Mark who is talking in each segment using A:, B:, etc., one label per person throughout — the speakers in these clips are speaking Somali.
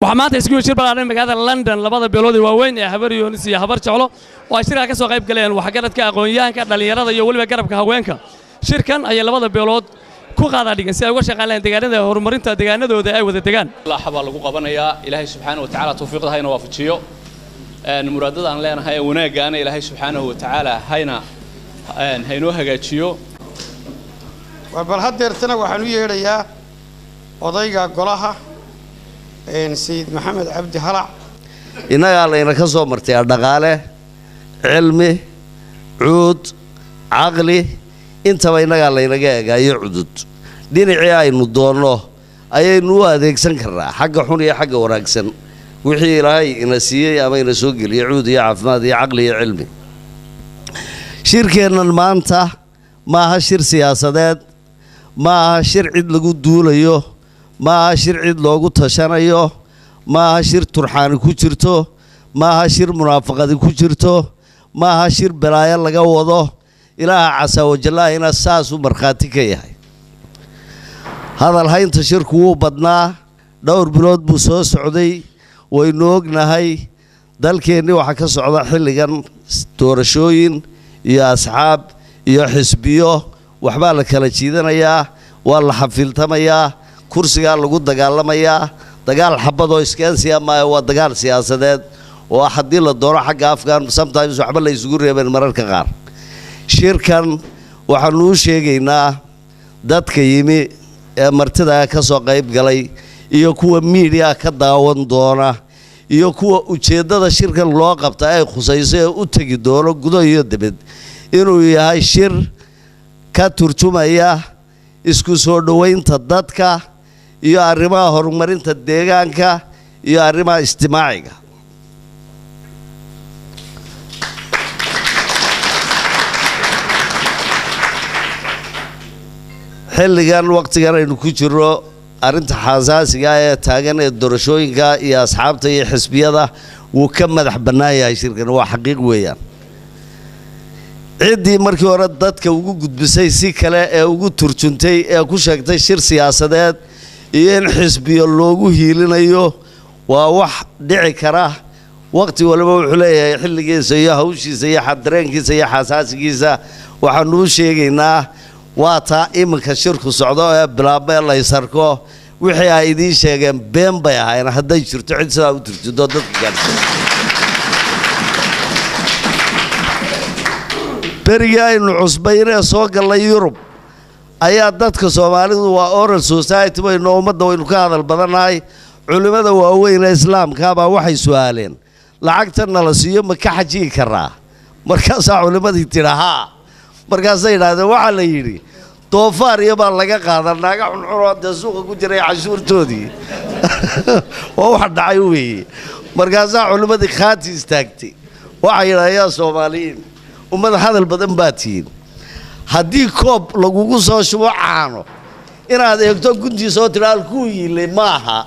A: وحمانته يسكون شير بلارين مقادة لندن لبعض بيلودي وين يا حبر يونس يا حبر شغله واشترك كسو قيب قليل وحكرت كأقوياء كدليل يقول بقرب كهوينك شركة أي لبعض بيلود كو قاعد ديجان سي وش قالين ديجان ده هرمرينتا ديجان ده وده وده ديجان
B: الله حبا لغو قبنايا إلهي سبحانه وتعالى توفيق هاي نوافجيو المرادات عن لنا هاي وناجانا إلهي سبحانه وتعالى هاينا هاينوها جاتشيو
C: وبالهاد درتنا وحنوية ريا وضيقة قلها سيد محمد عبد هلع
D: إننا علينا كسو مرتي الدقالة علمي عود عقلي inta way inaga laynaga eegayo cudud dhinacii aynu doonno ayaynu u adeegsan karnaa xagga xun iyo xagga wanaagsan wixii ilaahay ina siiyay ama ina soo geliyay cudud iyo caafimaad iyo caqli iyo cilmi shirkeennan maanta ma aha shir siyaasadeed ma aha shir cid lagu duulayo ma aha shir cid loogu tashanayo ma aha shir turxaani ku jirto ma aha shir munaafaqadi ku jirto ma aha shir balaayo laga wado إله عسى وجلاه إن الساس ومرخاتك ياهي هذا الحين تشركوا بدنا دور بلاد بوسوس سعودي وينوق نهاي ذلك إني وحكى سعودي حلقا تورشوين يا أصحاب يا حسبيه وحبالك على كذا يا والله حفلتما يا كرسي قال لقود دقال ما يا دقال حبضو إسكان سيما هو دقال سياسات واحد يلا الدورة حق أفغان sometimes وحبلا يسقور يا بين مرر كغار shirkan waxaanu u sheegaynaa dadka yimi ee martida ka soo qayb galay iyo kuwa media ka daawan doona iyo kuwa ujeedada shirkan loo qabta ay khusayso ee u tagi doono gudo iyo dibad inuu yahay shir ka turjumaya isku soo dhaweynta dadka iyo arrimaha horumarinta deegaanka iyo arrimaha ijtimaaciga xilligan waqtigan aynu ku jiro arinta xasaasiga ee taagan ee doorashooyinka iyo asxaabta iyo xisbiyada wuu ka madax banaayahay shirkan waa xaqiiq weeyaan ciidii markii hore dadka ugu gudbisay si kale ee ugu turjuntay ee ku sheegtay shir siyaasadeed iyo in xisbiyo loogu hiilinayo waa wax dhici kara waqti walba wuxuu leeyahay xilligiisa iyo hawshiisa iyo xadareenkiisa iyo xasaasigiisa waxaanu u sheegaynaa واتا إمك شركو سعودة بلابة الله يسركو وحي عايدين شيئا بين بيها أنا هدا يشرتو عد سلا وترتو دودت كان بريا إنه عصبيرة سوق الله يوروب أيات دتك سومالي وأورال سوسايتي وإنه مدة وإنه كهذا البدن هاي علماء وأوين الإسلام كابا وحي سؤالين لعقتنا لسيوم كحجي كراه مركز علماء تراها markaas ay yiraahdeen waxa la yiri doofaar iyo baa laga qaadan naga xunxurood suuqa ku jiray cashuurtoodii oo wax dhacay weey markaas culimadii khaati istaagtay waxa yiraahdeen Soomaaliyiin ummad hadal badan baatiin hadii koob lagugu soo shubo caano inaad eegto gunti soo tiraal ku yiilay maaha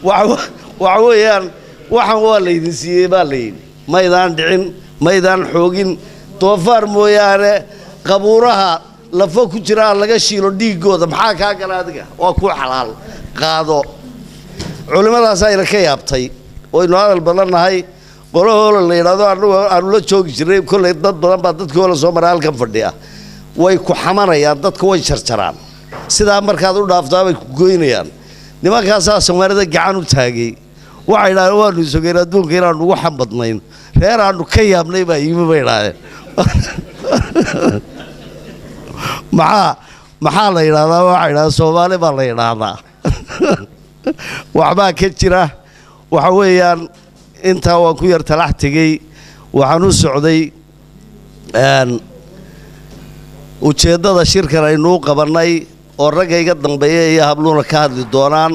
D: waxa weeyaan waxan waa la idin siiyay baa leeyay maydaan dhicin maydaan xoogin doofaar mooyaane qabuuraha lafo ku jira laga shiilo dhiigooda maxaa ka galaadiga waa ku xalaal qaado culimadaas ay ka yaabtay oo inoo hadal badanahay qolahooda la yiraahdo aanu la joogi jiray kulay dad badan baa dadkooda soo maray halkan fadhiya way ku xamanayaan dadku way jarjaraan sida markaad u dhaaftaa bay ku gooynayaan nimankaas Soomaalida gacan u taagay waxay yiraahdeen waanu sugeen adduunka inaan ugu xambadnayn reer aanu ka yaabnay baa yimi bay yiraahdeen maxaa la yiraahdaa waxa yiraahdaa Soomaali baa la yiraahdaa waxba ka jira waxa weeyaan inta waan ku yar talax tagay waxaan u socday ujeedada shirkan aynu qabanay oo ragayga dambeeyay iyo habluuna ka hadli doonaan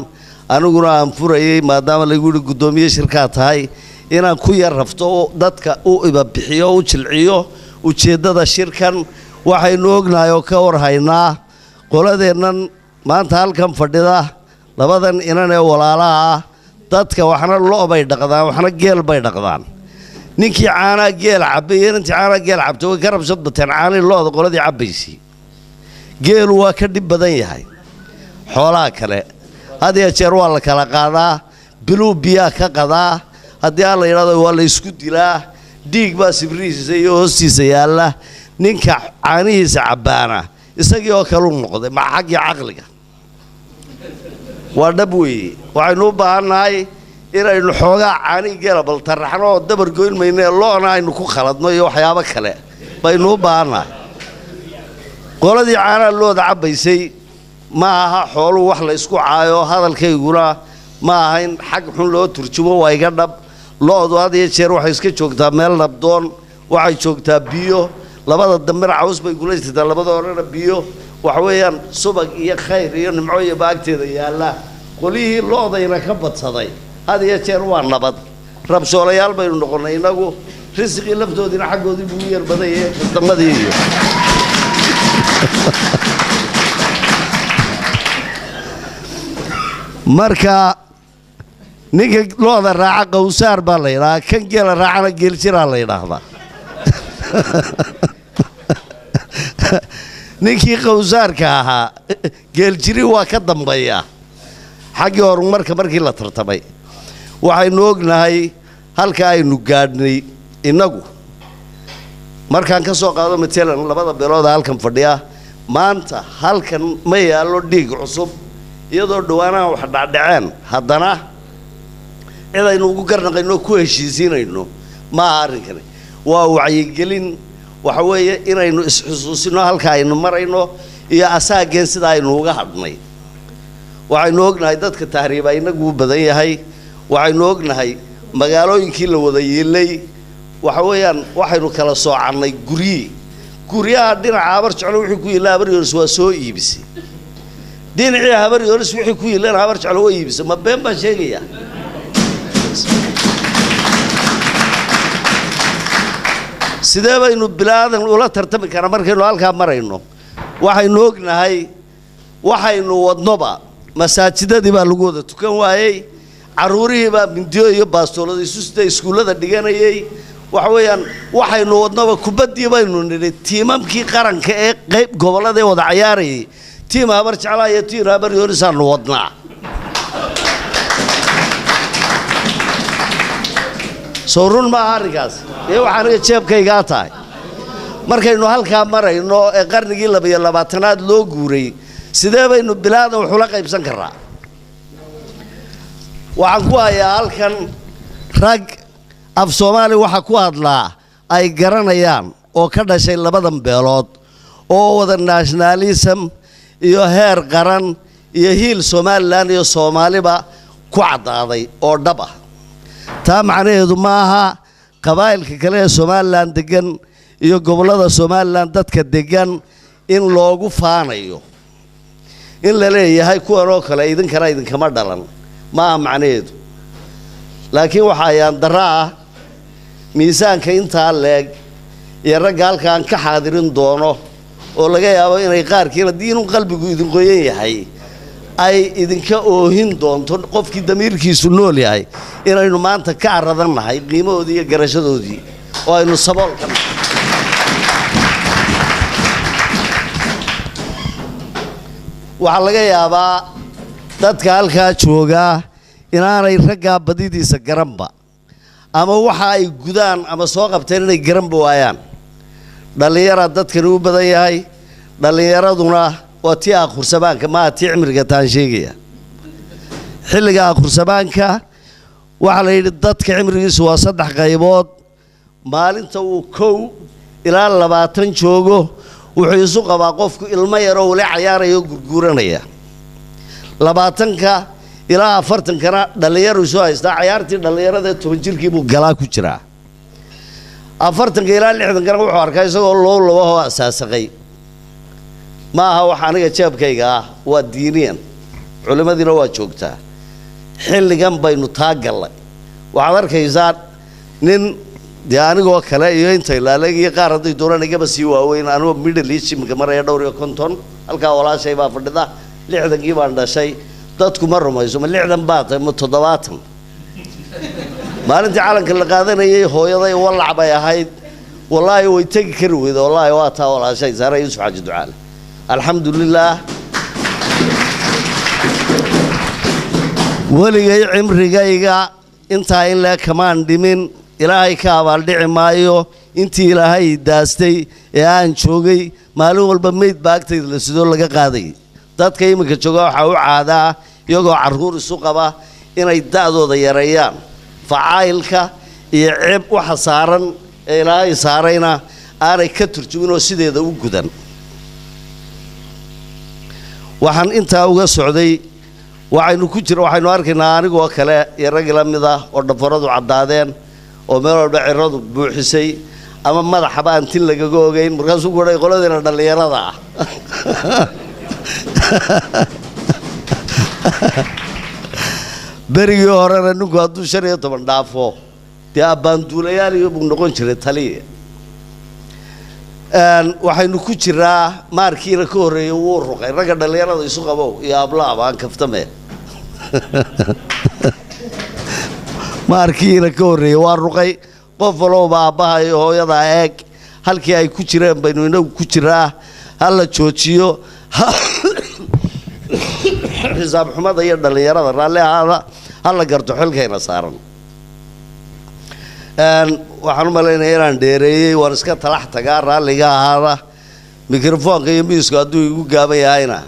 D: aniguna aan furayay maadaama lagu yiri gudoomiye shirka tahay inaan ku yar rafto dadka u iba bixiyo u jilciyo ujeedada shirkan waxaynu ognahay oo ka warhaynaa qoladeennan maanta halkan fadhida labadan inan ee walaalaha dadka waxna loo bay dhaqdaan waxna geel bay dhaqdaan ninkii caana geel cabay intii caana geel cabto way ka rabsad bateen caani looda qoladii cabaysi geelu waa ka dib badan yahay xoolaha kale hadiya jeer waa la kala qaadaa biluu biyaa ka qadaa haddii aan la yidhahdo waa la isku dilaa dhiig baa sibrihiisa iyo hoostiisa yaalla ninka caanihiisa cabbaana isagii oo kale u noqday ma xaggii caqliga waa dhab weeye waxaynu u baahannahay inaynu xoogaa caanii geela bal taraxno oo dabar goyn mayno ee lo'na aynu ku khaladno iyo waxyaabo kale baynu u baahannahay qoladii caanaha looda cabbaysay ma aha xooluhu wax la isku caayo hadalkayguna ma aha in xag xun loo turjumo waa iga dhab lo'du had iyo jeer waxay iska joogtaa meel nabdoon waxay joogtaa biyo labada dambena caws bay kula jirtaa labada horena biyo waxa weeyaan subag iyo khayr iyo nimco iyo baagteeda yaalla qolihii lo'dayna ka badsaday had iyo jeer waa nabad rabshoolayaal baynu noqonnay innagu risqii laftoodiina xaggoodii buu u yar badan yahay kasdamadii iyo marka ninka looda raaca qawsaar baa la yidhahaa kan geela raacana geeljiraa la yidhaahdaa ninkii qawsaarka ahaa geeljiri waa ka dambeeyaa xaggii horumarka markii la tartamay waxaynu ognahay halka aynu gaadhnay innagu markaan ka soo qaado matalan labada beelooda halkan fadhiya maanta halkan ma yaallo dhiig cusub iyadoo dhawaanaha wax dhacdhaceen haddana cid aynu ugu garnaqayno ku heshiisiinayno ma aha arrinkani waa wacyigelin waxa weeye inaynu isxusuusino halka aynu marayno iyo asaageen sida aynu uga hadhnay waxaynu ognahay dadka tahriiba inagu u badan yahay waxaynu ognahay magaalooyinkii la wada yeelay waxa weeyaan waxaynu kala soocannay guryaha dhinaca habar jeclo wixii ku yilla habar yoris waa soo iibisay dhinacii habar yoris wixii ku yillana habar jeclo waa iibisay ma been baan sheegayaa sidee baynu bilaadan ula tartami karaa markaynu halkaa marayno waxaynu ognahay waxaynu wadnoba masaajidadii baa lagu wada tukan waayey carruurihii baa mindiyo iyo baastoolada isu sida iskuullada dhiganayay waxa weeyaan waxaynu wadnoba kubaddii baynu nidhi tiimamkii qaranka ee qayb gobollada ee wada cayaarayay tiim habar jeclaa iyo tiim habar yoorisaanu wadnaa soo run maaha arrinkaas ee waxaa aniga jeebkaygaa tahay markaynu halkaa marayno ee qarnigii 22aad loo guuray sidee baynu bilaadan waxula qaybsan karraa waxaan ku hayaa halkan rag af soomaali waxa ku hadlaa ay garanayaan oo ka dhashay labadan beelood oo wada nationalism iyo heer qaran iyo hiil Somaliland iyo Soomaaliba ku cadaaday oo dhab ah taa macnaheedu ma aha qabaa'ilka kale ee Somaliland degan iyo gobollada Somaliland dadka degan in loogu faanayo in la leeyahay kuwan oo kale idinkama dhalan ma aha macnaheedu laakiin waxa ayaan daraa miisaanka intaa leeg iyo ragga halkaan ka xaadirin doono oo laga yaabo inay qaarkiina diinu qalbigu idin qoyan yahay ay idinka oohin doonto qofkii damiirkiisu nool yahay inaynu maanta ka aradannahay qiimahoodii iyo garashadoodii oo aynu saboolka waxaa laga yaabaa dadka halkaa joogaa inaanay raggaa badidiisa garanba ama waxa ay gudaan ama soo qabteen inay garanba waayaan dhallinyara dadkani u badan yahay dhallinyaraduna waa tii akhursabaanka maaha tii cimriga taan sheegaya xilliga akhursabaanka waxaa la yidhi dadka cimrigiisu waa 3 qaybood maalinta uu 1 ilaa 20 joogo wuxuu isu qabaa qofku ilmo yaroo wali cayaarayo gurguuranaya 20ka ilaa 40kana dhalinyaro soo haysta cayaartii dhalinyarada 10 jirkii buu galaa ku jiraa 40ka ilaa 60kana wuxuu arkaa isagoo loo asaasaqay ma aha wax aniga jeebkayga ah waa diiniyan culimadiina waa joogtaa xilligan baynu taagallay waxaad arkaysaa nin dee anigoo kale iyo inta ilaaleegii qaar hadday doonaan igaba sii waaweyn anuu middle east imika maraya 50 halkaa walaashay baa fadhida 60kii baan dhashay dadku ma rumayso ma 60 baa tahay ma 70 maalintii calanka la qaadanayay hooyaday walac bay ahayd wallaahi way tagi kari weydo wallaahi waa taa walaashay Sara Yuusuf Xaaji Ducaale alxamdulillaah weligay cimrigayga intaa in lee kamaan dhimin ilaahay ka abaaldhici maayo intii ilaahay daastay ee aan joogay maalin walba meyd baagtayda la sidoo laga qaaday dadka iminka jooga waxaa u caadaa iyagoo carruur isu qaba inay da'dooda yareeyaan facaayilka iyo ceeb waxa saaran ee ilaahay saarayna aanay ka turjumin oo sideeda u gudan waxaan intaa uga socday waxaynu arkaynaa anigoo kale iyo rag la mid ah oo dhafaradu caddaadeen oo meel walba ciradu buuxisay ama madaxaba aan tin lagaga ogeyn markaasuu ku dhahay qoladiina dhallinyarada ah berigii horena ninku hadduu 15 dhaafo dee abbaanduulayaal iyo buu noqon jiray taliya waxaynu ku jiraa maarkiina ka horreeyay wuu ruqay ragga dhallinyarada isu qabow iyo ablaaba aan kaftame maarkiina ka horreeyay waa ruqay qof walowba aabbaha iyo hooyada eeg halkii ay ku jireen baynu inagu ku jiraa hala joojiyo xisaab xumada iyo dhallinyarada raalli ahaada hala garto xilkayna saaran waxaan u malaynayaa inaan dheereeyey waan iska talax tagaa raalliga ahaada mikrofoonka iyo miisku hadduu igu gaaban yahayna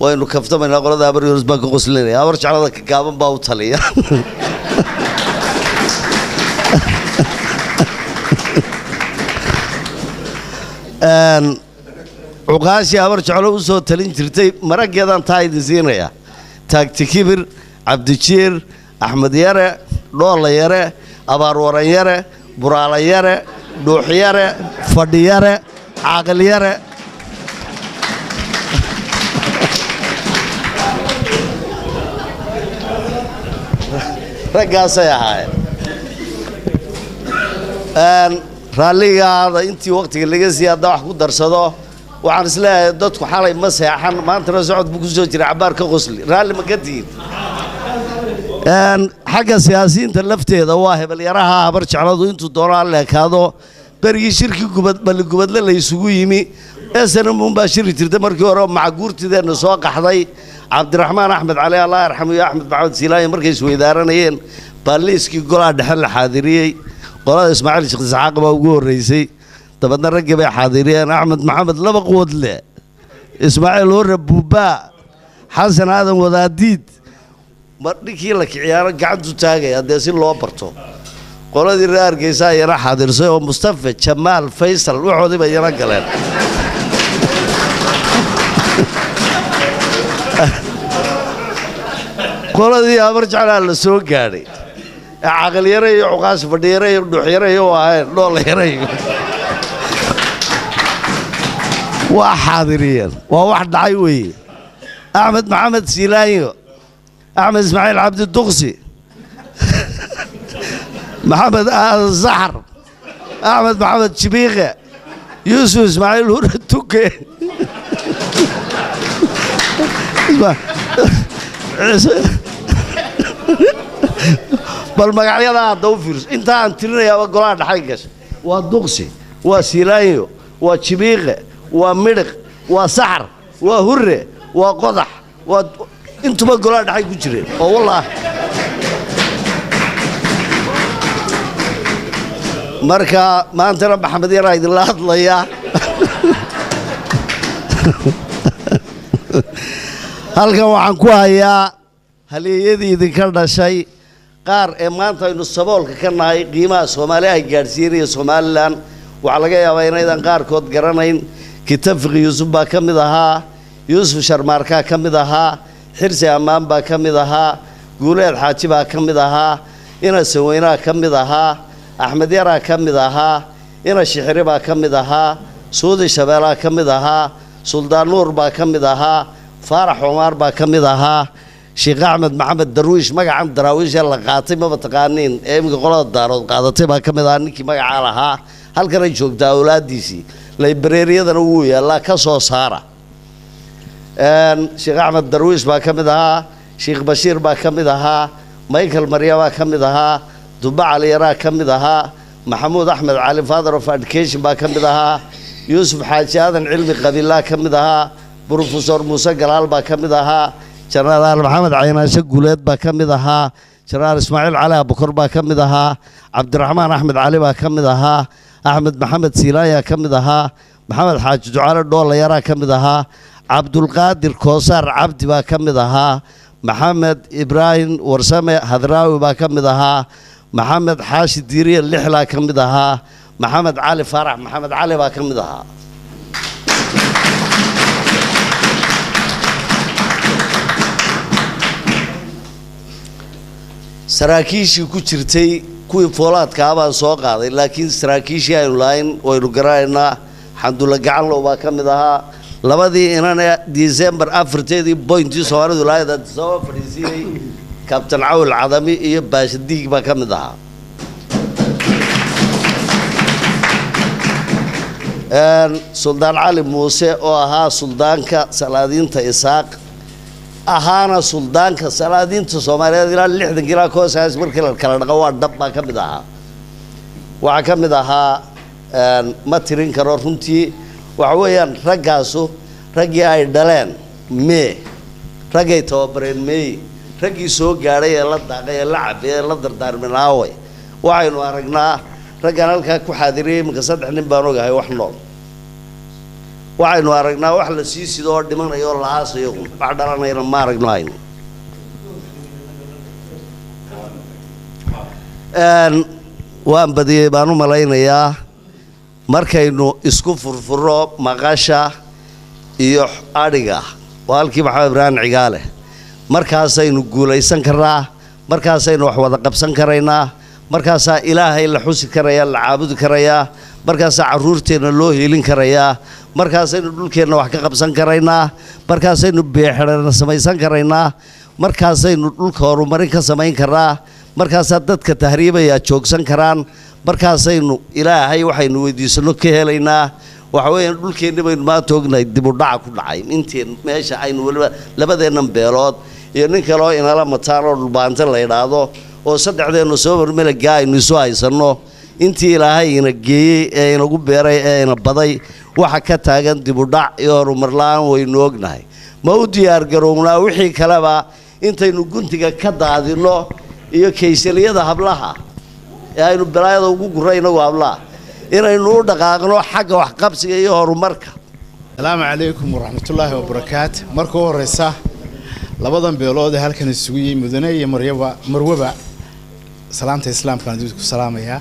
D: waynu kaftamaynaa qolada abaryoris baan ka qoslinaya abar jeclada ka gaaban baa u taliya cuqaashii abar jeclo u soo talin jirtay maraggeedaan taa idin siinayaa taagti kibir cabdijiir axmed yare dhoolla yare abaarwaran yare buraala yare dhuux yare fadhi yare caaqil yare raggaasay ahaayeen raalligaada intii waqtiga laga siiyay haddaa wax ku darsado waxaan isleeyahay dadku xalay ma seexan maantana socod buu ku soo jiray cabaar ka qosli raalli ma ka tihin xagga siyaasiyiinta lafteeda waa hebalyaraha habar jecladu intuu doono ha leekaado berigii shirki balligubadle la isugu yimi snm baa shiri jirtay markii hore macaguurtideenna soo qaxday cabdiraxmaan axmed cali allah yarxamu iyo axmed maxamed siilaaye markay isweydaaranayeen baa liiskii golaha dhexe la xaadiriyey qolada ismaaciil sheekh isxaaq baa ugu horreysay dabadna raggii bay xaadiriyeen axmed maxamed laba quwad leh ismaaciil hore buubaa xasan aadan wadaadiid ninkii la kiciyaano gacantu taagaya dee si loo barto qoladii reer hargeysa ayana xaadirsay oo mustafa jamaal faysal waxoodii bay yana galeen qoladii habar jeclaa la soo gaadhay caaqil yare iyo cuqaas fadhi yare iyo dhuux yare iyo ahayn dhoolla yare waa xaadiriyeen waa wax dhacay weeye axmed maxamed siilaanyo أحمد إسماعيل عبد الدقسي محمد الزحر أحمد محمد شبيغة يوسف إسماعيل هو التوكي بل مقعد هذا فيروس أنت أنترنا يا وقران حقش والدقسي وسيلايو وشبيغة ومرق وسحر وهرة وقضح intuba golaa dhaxay ku jireen oo wallaah marka maantana maxamed yar idin la hadlaya halkan waxaan ku hayaa halyeeyadii idinka dhashay qaar ee maanta aynu saboolka ka nahay qiimaha Soomaaliya ay gaarsiinaya Somaliland waxa laga yaabaa inaydan qaarkood garanayn kitaabka Yuusuf baa ka mid ahaa Yuusuf Sharmaarka ka mid ahaa xirsi ammaan baa ka mid ahaa guuleed xaaji baa ka mid ahaa ina saweynaa ka mid ahaa axmed yaraa ka mid ahaa ina shixri baa ka mid ahaa suudi shabeelaa ka mid ahaa suldaan nuur baa ka mid ahaa faarax cumaar baa ka mid ahaa sheekh axmed maxamed darwiish magacan daraawiish la qaatay ma taqaaniin ee imika qolada daarood qaadatay baa ka mid ahaa ninkii magaca lahaa halkan ay joogtaa awlaadiisii librariyadana wuu yaalaa ka soo saara sheekh axmed darwiish baa ka mid ahaa sheekh bashiir baa ka mid ahaa michael marya baa ka mid ahaa duba cali yaraa ka mid ahaa maxamuud axmed cali father of education baa ka mid ahaa yuusuf xaaji aadan cilmi qabiilaa ka mid ahaa brofesor muuse galaal baa ka mid ahaa jenaraal maxamed caynaanshe guuleed baa ka mid ahaa jenaraal ismaaciil cali abukor baa ka mid ahaa cabdiraxmaan axmed cali baa ka mid ahaa axmed maxamed siilaayaa ka mid ahaa maxamed xaaji ducaale dhoolayaraa ka mid ahaa cabdulqaadir koosaar cabdi baa ka mid ahaa maxamed ibraahim warsame hadraawi baa ka mid ahaa maxamed xaashi diiriye lixlaa ka mid ahaa maxamed cali faarax maxamed cali baa ka mid ahaa saraakiishii ku jirtay kuwii foolaadkaa baan soo qaaday laakiin saraakiishii aynu lahayn waynu garanaynaa xamdulla gacanlow baa ka mid ahaa labadii inane December 4 bointii Soomaalidu lahayd soo fadhiisay kabtan Cawl Cadami iyo Baashadiig baa ka mid ahaa Suldaan Cali Muuse oo ahaa suldaanka salaadiinta Isaaq ahaana suldaanka salaadiinta Soomaaliyeed ilaa 60 ilaa koosaas markii la kala dhaqo waa dhab baa ka mid ahaa waxa ka mid ahaa ma tirin karo runtii waxa weeyaan raggaasu raggii ay dhaleen raggay tababareen raggii soo gaaray ee la daaqay ee la cabay ee la dardaarminaaway waxaynu aragnaa raggan halkaa ku xaadiriyay marka 3 nin baan ogahay wax nool waxaynu aragnaa wax la sii sidoo dhimanayo la aasayo wax dhalanayna ma aragnayn waan badiyay baan u malaynayaa markaynu isku furfuro maqasha iyo adhiga walkii maxamed ibrahim cigaale markaasaynu guulaysan karaa markaasaynu wax wada qabsan karaynaa markaasaa ilaahay la xusi karayaa la caabudi karayaa markaasaa caruurteena loo heelin karayaa markaasaynu dhulkeenna wax ka qabsan karaynaa markaasaynu beexirana samaysan karaynaa markaasaynu dhulka horumarin ka samayn karaa markaasaa dadka tahriibaya joogsan karaan markaasaynu ilaahay waxaynu weydiisano ka helaynaa waxa weeyaan dhulkeenna baynu maanta ognahay dib u dhac ku dhacay inteen meesha aynu waliba labadeennan beelood iyo nin kale oo inala mataan oo dhulbaanta la yidhaahdo oo saddexdeennu soo hormelagaa aynu isu haysanno intii ilaahay ina geeyey ee inagu beeray ee ina baday waxa ka taagan dib u dhac iyo horumar la'aan waynu ognahay ma u diyaar garownaa wixii kaleba intaynu guntiga ka daadino iyo kaysaliyada hablaha ee aynu balaayada ugu guray inagu hablaha inaynu u dhaqaaqno xagga wax qabsiga iyo horumarka
E: السلام عليكم ورحمة الله وبركاته مركو الرئيسة لبضن بيولود هالكن السوية مدنية مروبة سلامة الإسلام كان دوتكم سلامة يا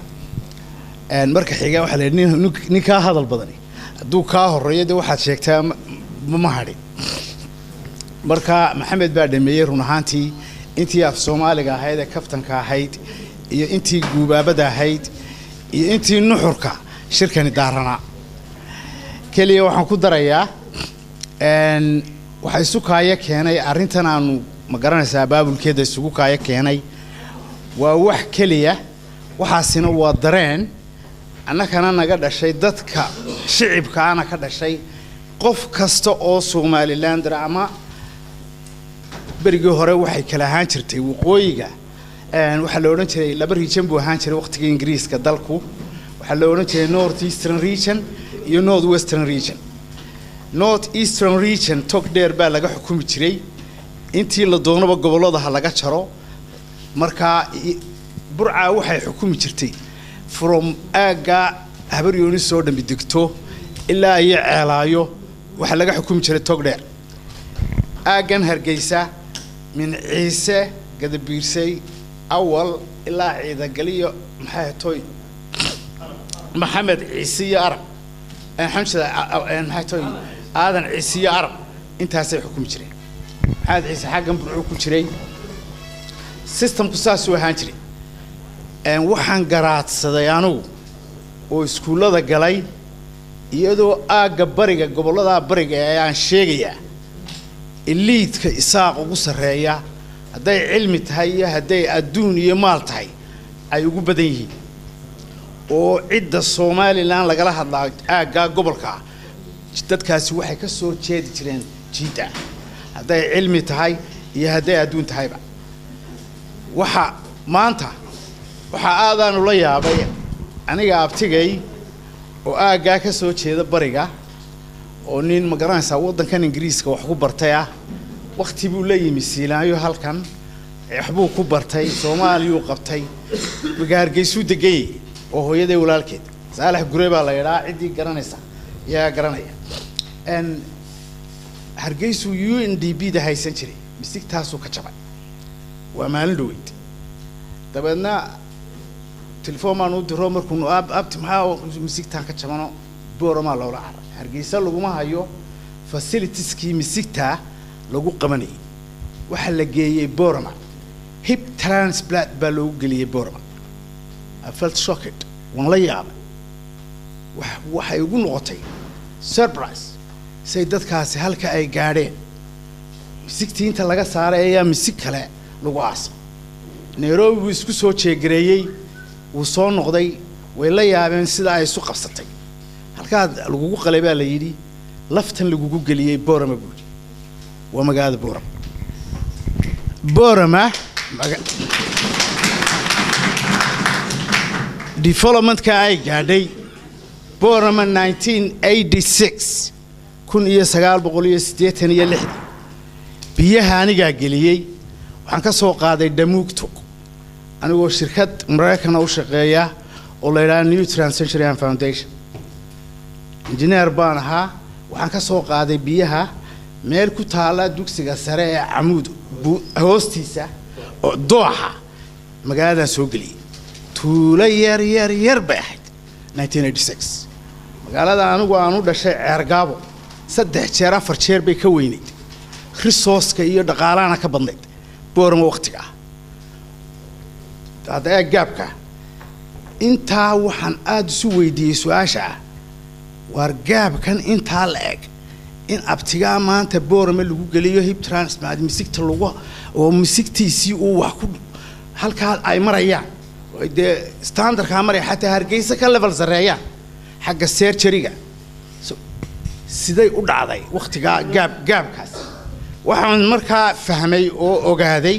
E: مركو حاجة واحد نكاه هذا البضني دو كاه الرئيد واحد شيكتها ممهري مركا محمد بعد مير ونهانتي انتي في الصومالي هيدا كفتن كهيد انتي جوبابة هيد انتي نحركا شركة دارنا كلي waxaan ku darayaa waxa isu kaaya keenay arintan aanu ma garanaysaa baabulkeeda isugu kaaya keenay waa wax kaliya waxaasina waa dareen annakana naga dhashay dadka shicibka ana ka dhashay qof kasta oo Soomaaliland ama berigii hore waxay kala ahaan jirtay waqooyiga waxa la oran jiray laba region buu ahaan jiray waqtiga Ingiriiska dalku waxa la oran jiray North Eastern region iyo North Western region North Eastern region togdheer baa laga xukumi jiray intii la doonaba gobolada laga jaro marka burca waxay xukumi jirtay from aaga habaryooni soo dhambi digto ilaa ay ceelaayo waxa laga xukumi jiray togdheer aagan hargeysa min ciise gadabiirsay awal ilaa ciida galiyo maxay toy maxamed ciise iyo arab حمشة محيطي هذا عيسى عرب أنت هسه حكم جري هذا عيسى حاجة بحكم جري سيستم قصاص وهانجري وحن قرات صديانو وسكول هذا قلي يدو برجة قبل هذا برجة يعني شيء اللي كإساق وقصر هي هذا علم تهيا هذا الدنيا مال تهي أيوة بديه oo cidda Soomaaliland laga hadlaa aaga gobolka dadkaasi waxay ka soo jeedi jireen jiida haday cilmi tahay iyo haday adduun tahayba waxa maanta waxa aadaan ula yaabay aniga abtigay oo aaga ka soo jeeda bariga oo nin ma garanaysa wadankan Ingiriiska wax ku bartay waqti buu la yimi Siilaanyo halkan waxbuu ku bartay Soomaaliyu qabtay Hargeysa degay oo hooyaday walaalkeed Saalax Gurey baa la yiraahdaa cidii garanaysa yaa garanaya Hargeysa UNDP da haysan jiray misigtaasu ka jabay waa maalin dhaweyd dabeedna telefoon uu diro markuu abti maxaa misigtaan ka jabano boorama loola carar Hargeysa laguma hayo facilitieski misigta lagu qabanay waxa la geeyay boorama hip transplant baa loo geliyay boorama I felt shocked waan la yaabay waxay ugu noqotay surprise say dadkaasi halka ay gaadheen misigtiinta laga saaray ayaa misig kale lagu aasay Nairobi wuu isku soo jeegareeyay wuu soo noqday way la yaabeen sida ay isu qabsatay halka lagu qalay baa la yiri laftan lagu geliyay boorama buudi waa magaalada boorama development ka ay gaadhay boorama 1986 1986 biyaha aniga geliyay waxaan ka soo qaaday Damuugto anigoo shirkad Mareykan u shaqeeya oo la yiraahdo New Transcentury Foundation engineer baan ahaa waxaan ka soo qaaday biyaha meel ku taala dugsiga sare ee Amuud hoostiisa oo Dooxa magaalada soo galiyay tuulo yar bay ahayd 1986 magaalada anigu aan u dhashay Ceergaabo 3 jeer 4 jeer bay ka weynayd resource-ka iyo dhaqaalaha ka badnayd boorama waqtiga hada gaabka inta waxaan aad isu weydiiyay su'aasha war gaabkan inta la eg in abtiga maanta boorama lagu galiyo hip transplant misigta lagu oo misigtiisi uu wax ku halka ay marayaan de standard ka maray xataa Hargeysa ka level sareeyaan xagga surgery-ga siday u dhacday waqtiga gaabkaas waxaan markaa fahmay oo ogaaday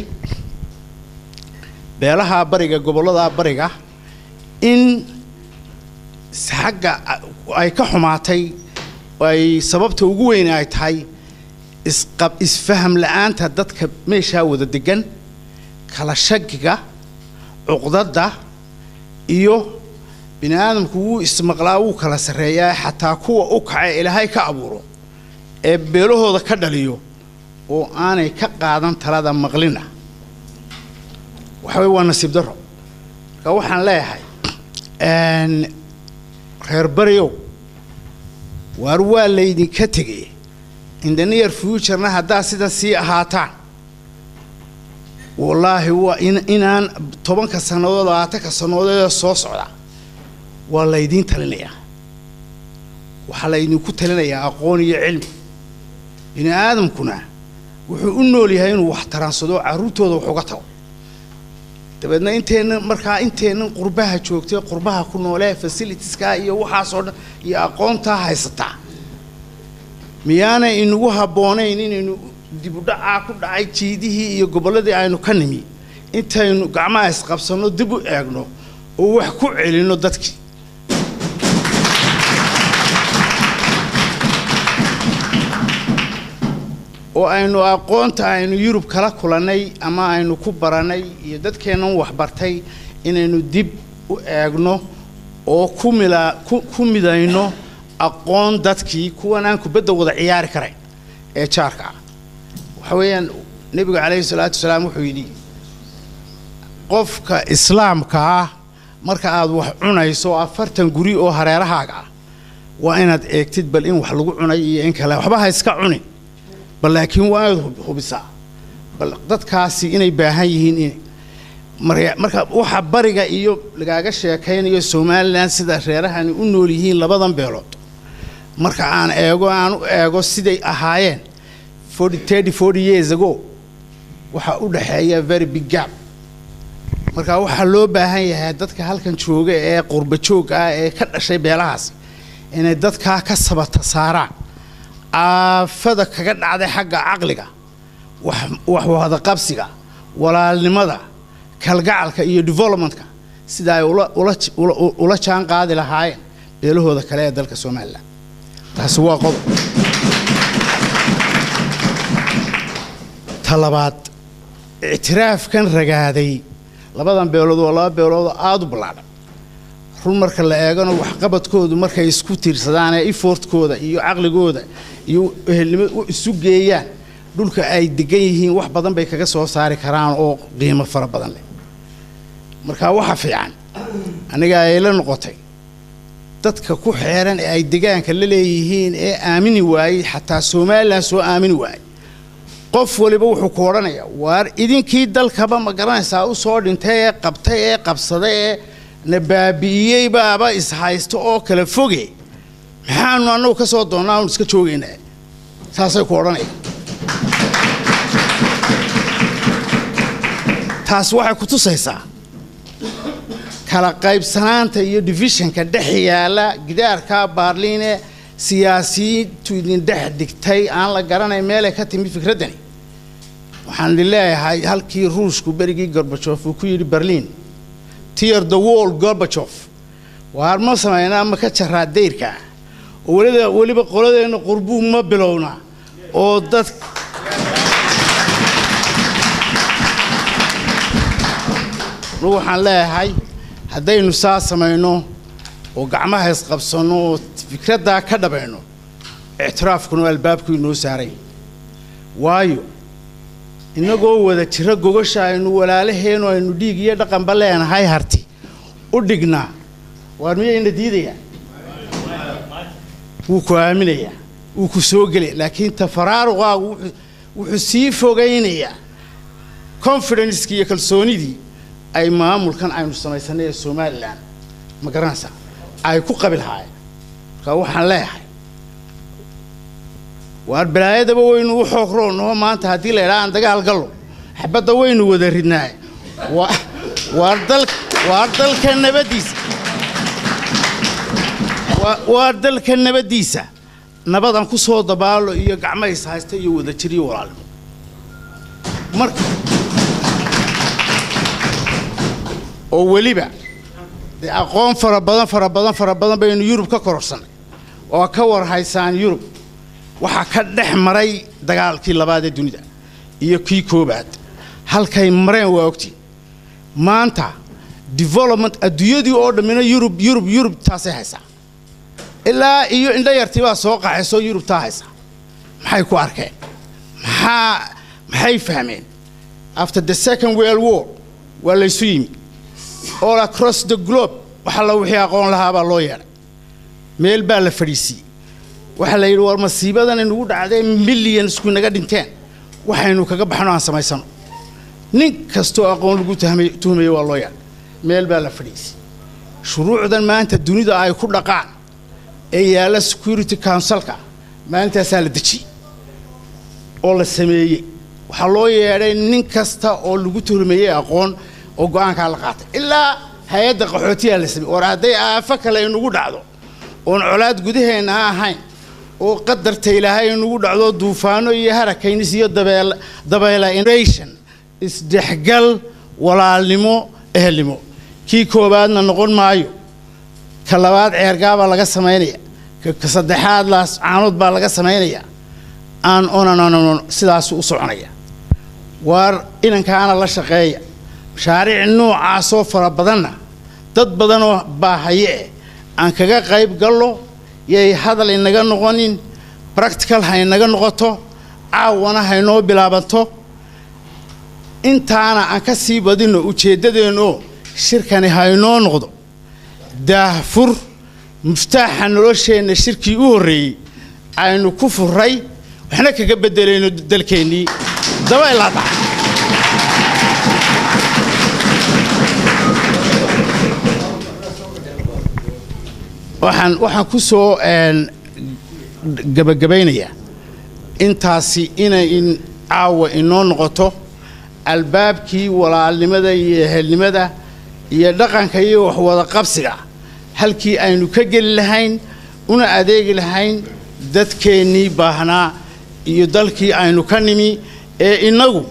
E: beelaha bariga gobolada bariga in xagga ay ka xumaatay ay sababta ugu weyn ay tahay isfaham la'aanta dadka meesha wada degan kala shakiga uqdada iyo binaadamku uu ismaqlaa uu kala sareeyaa xataa kuwa u kacay Ilaahay ka abuuro ee beelahooda ka dhaliyo oo aanay ka qaadan talada maqlina waxa way nasiib daro ka waxaan leeyahay reer bariyo war waa leedin ka tagay in the near future na hadaa sida si ahaataan wallahi waa inaan 10 sanadood 20 sanadood soo socda waa leedin talinaya waxa leedin ku talinaya aqoon iyo cilmi in aadamkuna wuxuu u nool yahay inuu wax taransado caruurtooda wax uga tago dabeedna inteena qurbaha joogtay qurbaha ku noolee facilitieska iyo waxa soo dhan iyo aqoonta haysata miyaana inagu haboonayn inaynu dib u dhaca ku dhacay jiidihii iyo goboladii aynu ka nimi intaynu gacmaha isqabsano dib u eegno oo wax ku celino dadkii oo aynu aqoonta aynu Yurub kala kulanay ama aynu ku baranay iyo dadkeena wax bartay inaynu dib u eegno oo ku midayno aqoon dadkii kuwan aan ku bedda wada ciyaari karay ee jaarka waxa weeyaan nabiga kaleey salaatu salaam wuxuu yiri qofka islaamka marka aad wax cunayso 40 guri oo hareerahaaga waa inaad eegtid bal in wax lagu cunay iyo in kale waxba ha iska cunin bal laakiin waa hubisa bal dadkaasi inay baahan yihiin marka waxa bariga iyo lagaaga sheekaynayo Soomaaliland sida reerahan u nool yihiin labadan beelood marka aan eego siday ahaayeen 40 years ago waxa u dhaxeeya very big gap marka waxa loo baahan yahay dadka halkan jooga ee qurba joog ah ee ka dhashay beelahaas inay dadka ka sabata saaraan aafada kaga dhacday xagga aqliga wax wada qabsiga walaalnimada kalgacalka iyo developmentka sida ay ula jaan qaadi lahaayeen beelahooda kale ee dalka Soomaaliland taas waa qodob talabaad اعتراف كان رجعدي لبعض بيولد والله بيولد عادوا بالعالم رول مركل لأجانو وحقبت كود ومركل يسكوتير صدقنا إيفورت كودا يو عقل كودا يو السوق جيان دول كأي دقيقين واحد بدن بيكجسوا صار كران أو قيمة فرق بدن له مركل واحد في عن أنا جاي لنقطة تذكر كو حيران أي دقيقين كلليهين آمن واي حتى سومال سو آمن واي قف ولي بوحو كورانيا وار إذن كي دل كبا مقران ساو صور انتهي قبتي قبصدي نبابيي بابا إسحايستو أو كالفوغي محانو أنو كسو دوناو نسكا چوغينا ساسي كورانيا تاس واحد كتو سيسا كالا قايب سنانتا يو ديفيشن كدحيالا قدار كا بارليني سياسي تودين ده دكتي أنا لقرنا مالك هتمي فكرتني وحن لله هاي هالكي روس كبرجي غورباتشوف وكيري برلين تير ذا وول غورباتشوف وهرما سمعنا ما كتشرا ديركا ولي بقولة إنه قربو ما بلونا أو ده روح الله هاي هداي نساس سمعنا وقعمها يسقبصنو فكرة دا كذا بينه اعتراف كنوا الباب كنوا ساري وايو إنه جوا ذا ترى جوا شاي إنه ولا له إنه إنه ديجي يدا كم بالله أنا هاي هرتي ودقنا وارمي إنه ديديا وكوامنيا وكسوقلي لكن تفرار وحسيف وجينيا confidence كي يكل سوني دي أي ما ملكان أي مستمع سنة السومال الآن ما قرنسا أي كو قبل هاي كوحن لاحي والبلايا ده بوين وحقرون هو ما أنت هدي له لا أنت قال قلو حبة ده وين ودريناه واردل كان بديس واردل كان بديسة نبض أنكو صوت دبالو يقع ما يسحست يوذا تري ورالم مرك أولي بقى أقوم فربنا بين يوروب كقرصنا وكور هايسان يوروب وحكد مري دجال كي لبعض الدنيا يكوي كوبات هل كاي مرين وقتي ما أنت development أديودي أورد من يوروب تاسع هسا إلا إيو إندا يرتبى سوق حسوا يوروب تاسع ما هي كواركين ما هي فهمين after the second world war ولا يسويمي all across the globe وحلا وحي أقول لها باللوير ميل بالفريسي وحلا يروى المصيبة ده نقول عدين مليون كنا قاعدين تان وحينو كجبحنا عن سماي سنة نكستو أقول لقول تهمي واللوير ميل بالفريسي شروع ده ما أنت الدنيا ده أي كل قاع أي على security council كا ما أنت سالدتشي all السمية وحلوير نكستا أقول لقول تهمي أقول وقعان كالقات إلا هيدا قحوتية لسمي ورادي أفكر لأنه قدعو ونعلاد قديه إنها هاي وقدر تيلها إنه قدعو دوفانو يهرا كينيسيو دبايلا إنريشن إسدحقل ولا علمو إهلمو كي كوبادنا نقول مايو كاللواد عيرقابا لغا سمينيا كصدحاد لاس عانود با لغا سمينيا آن أونا سيداسو أسعنيا وار إنن كان الله شقيا شارع النوع عاصو فربضنا تدبضنا باهيه أن كجا قريب قالوا يا هذا اللي نجا نقولين practical هاي نجا نقطه عوانا هاي نو بلابنته أنت أنا أكسي بدينه وشددينه شركة هاي نو نقطه دافر مفتاح نروشين الشركة أوري عينو كفر ري وإحنا كجبدلينه دلكيني دواء لا طع waxaan ku soo gabagabaynaya intaasi in caawa inoo noqoto albaabkii walaalnimada iyo ehelnimada iyo dhaqanka iyo wax wada qabsiga halkii aynu ka gali lahayn una adeegi lahayn dadkeenii baahnaa iyo dalkii aynu ka nimi ee inagu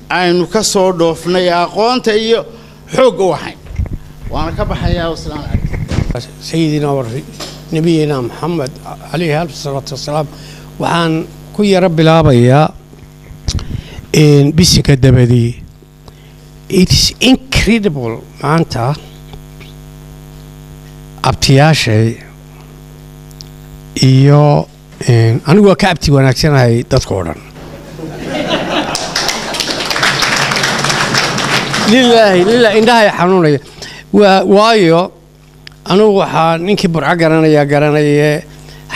E: aynu ka soo dhoofnay aqoonta iyo xoog u ahayn waana ka baxayaa wasalaam calaykum
F: سيدنا ونبينا محمد عليه الصلاة والسلام وعن كل رب العبية bisinka dabadii it's incredible maanta abtiyaashay iyo anigu waa ka abti wanaagsanahay dadka oo dhan lilaahi indhahay xanuunaya waayo anugu waxaa ninkii burco garanaya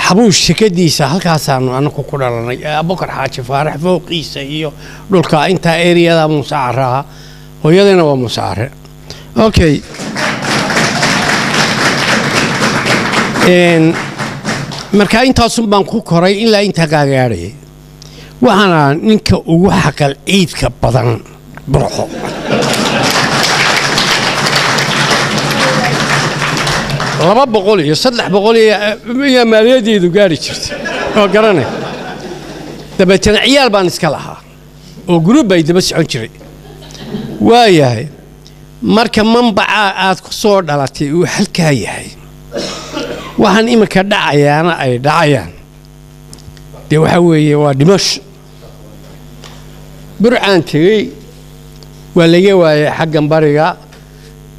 F: xabuush shikadiisa halkaasaanu anaku ku dhalanay abubakar xaaji faarax fooqiisa iyo dhulka intaa eriyada musacara ah hooyadayna waa musacare okay marka intaasun baan ku koray ilaa intaa gaagaadhayay waxaana ninka ugu xaqal ciidka badan burco laba boqol iyo saddex boqol iyo maaliyadeedu gaari jirtay oo garanay dabeetana ciyaal baan iska lahaa oo group bay daba socon jiray waayahay marka manbaca aad ku soo dhalatay uu halkaa yahay waxaan iminka dhacayaana ay dhacayaan dee waxa weeye waa dhimasho burcaan tegey waa laga waayay xaggan bariga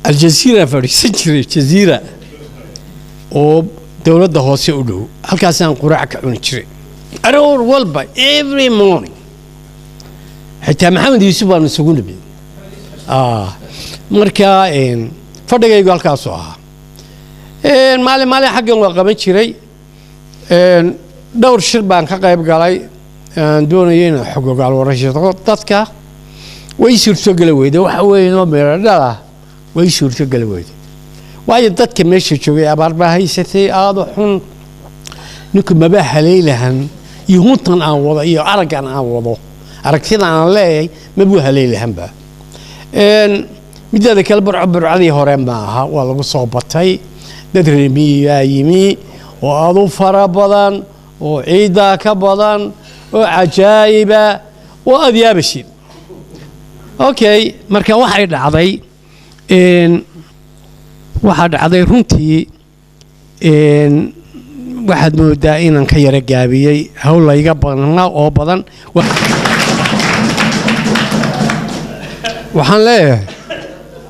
F: aljaziira fadhiisan jiray jaziira oo dawladda hoose u dhow halkaasaan quraac ka cuni jiray aroor walba every morning xitaa maxamed yuusuf baan isugu nimid marka fadhigaygu halkaasoo ahaa maalin xaggan waa qaban jiray dhowr shir baan ka qayb galay aan doonayay inaan xog ogaal warayshado dadka way suurtogeli weyday waxa weeye noo meeradhala way suurtogeli weyday waayo dadka meesha joogay abaar baa haysatay aada xun ninku maba haleylahan iyo huntan aan wado iyo araggan aan wado aragtida aan leeyahay mabuu haleylahanba mideeda kale burcadii hore ma aha waa lagu soo batay dad reemiyaa yimi oo aad u fara badan oo ciiddaa ka badan oo cajaa'iba oo aad yaabashid okay marka waxay dhacday runtii waxaad moodaa inaan ka yara gaabiyey hawl layga badnaa oo badan waxaan leeyahay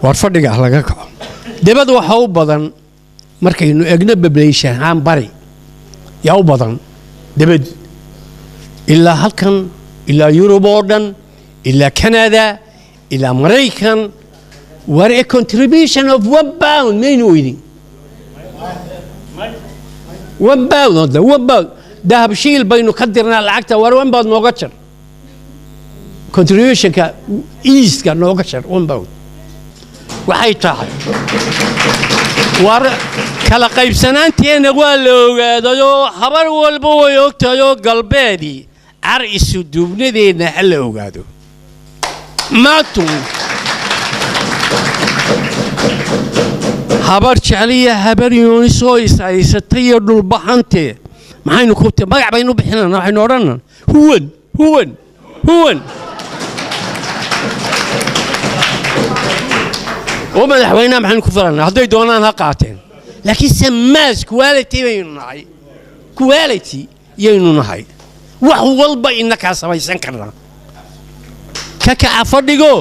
F: war fadhiga laga kaco dibad waxa u badan markaynu egno population aan bari yaa u badan dibad ilaa halkan ilaa Yurub oo dhan ilaa Canada ilaa Mareykan war a contribution of £1 maynu weydin £1 dahab shiil baynu ka dirnaa lacagta war £1 nooga jar contributionka eastka nooga jar £1 waxay tahay war kala qaybsanaanteena waa la ogaadayoo habar walba way ogtayoo galbeedii car isu duubnadeedna ha la ogaado maatun habar jecliya habar yoonisoo isaysatay iyo dhulbaxantee maxaynu ku magac baynu bixinana waxaynu odhanana huwan oo madaxweynaha maxaynu ku filanaa hadday doonaan ha qaateen laakiinse maas quality baynu nahay quality yaynu nahay wax walba inakaa samaysan karnaa ka kaca fadhigo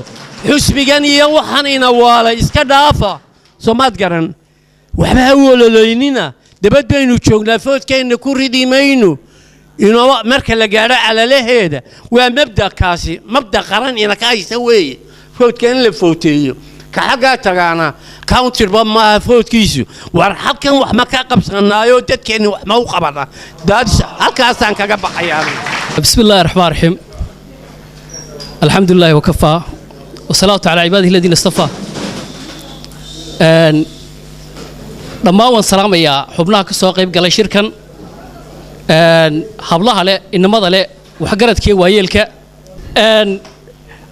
F: xusbigan iyo waxaan ina waalay iska dhaafa soomaad garan waxba ha wololoynina dabad baynu joognaa foodkeenna ku ridi mayno inoo marka la gaadho calalaheeda waa mabda'kaasi mabda qaran ina ka haysa weeye foodka in la footeeyo ka xaggaa tagaana countirba maaha foodkiisu war halkan wax ma ka qabsanaayo dadkeenni wax ma u qabana halkaasaan kaga baxayaa
A: bismillaahi raxmaani raxiim alxamdulilaahi wakafaa wasalaatu calaa cibaadihi aladiina istafaa dhammaan waan salaamayaa xubnaha ka soo qayb galay shirkan hablaha leh inamada leh waxgaradkee waayeelka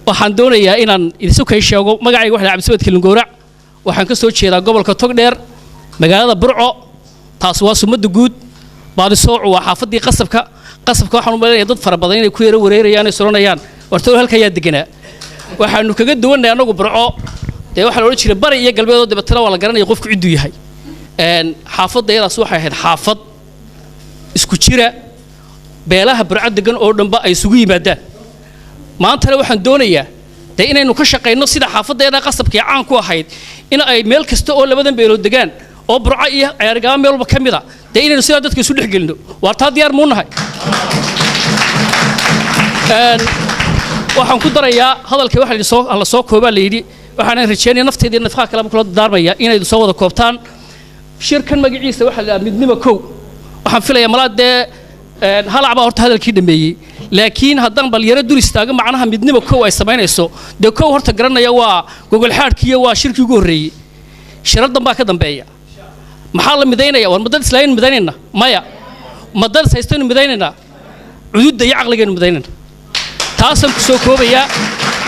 A: waxaan doonayaa inaan idisu kay sheego magacayga waxa la cabdisamed kilingoorac waxaan ka soo jeedaa gobolka togdheer magaalada burco taas waa sumadda guud baadisoocu waa xaafadii qasabka waxaan u maleynayaa dad fara badan inay ku yara wareerayaan ay suranayaan wartoo halka ayaa deganaa waxaanu kaga duwanay anagu burco dee waxaa la odhan jiray bari iyo galbeedoo dabeetana waa la garanaya qofku cidduu yahay xaafadayadaas waxay ahayd xaafad isku jira beelaha burco degan oo dhanba ay isugu yimaadaan
G: maantana waxaan doonayaa dee inaynu ka shaqayno sida xaafadeeda qasabka ee caan ku ahayd in ay meel kasta oo labadan beelood degaan oo burco iyo ceergaabo meel walba ka mid ah dee inaynu sidaa dadka isu dhex gelino waa taa diyaar muu nahay waxaan ku darayaa hadalkii waxa la soo koobaa la yidhi waxaan rajeynaya nafteedii nafaqo kale kula daarmaya inay soo wada koobtaan shirkan magaciisa waxa la midnimo kow waxaan filayaa malaadee halacba horta hadalkii dhameeyay laakiin haddaan balyaro dur istaago macnaha midnimo kow ay samaynayso dee kow horta garanaya waa gogol xaadhkiiyo waa shirkii ugu horreeyey shiradan baa ka dambeeya maxaa la midaynaya war madad islaamin midaynayna maya madad haystaynu midaynayna cududda iyo caqligaynu midaynayna taasaan ku soo koobayaa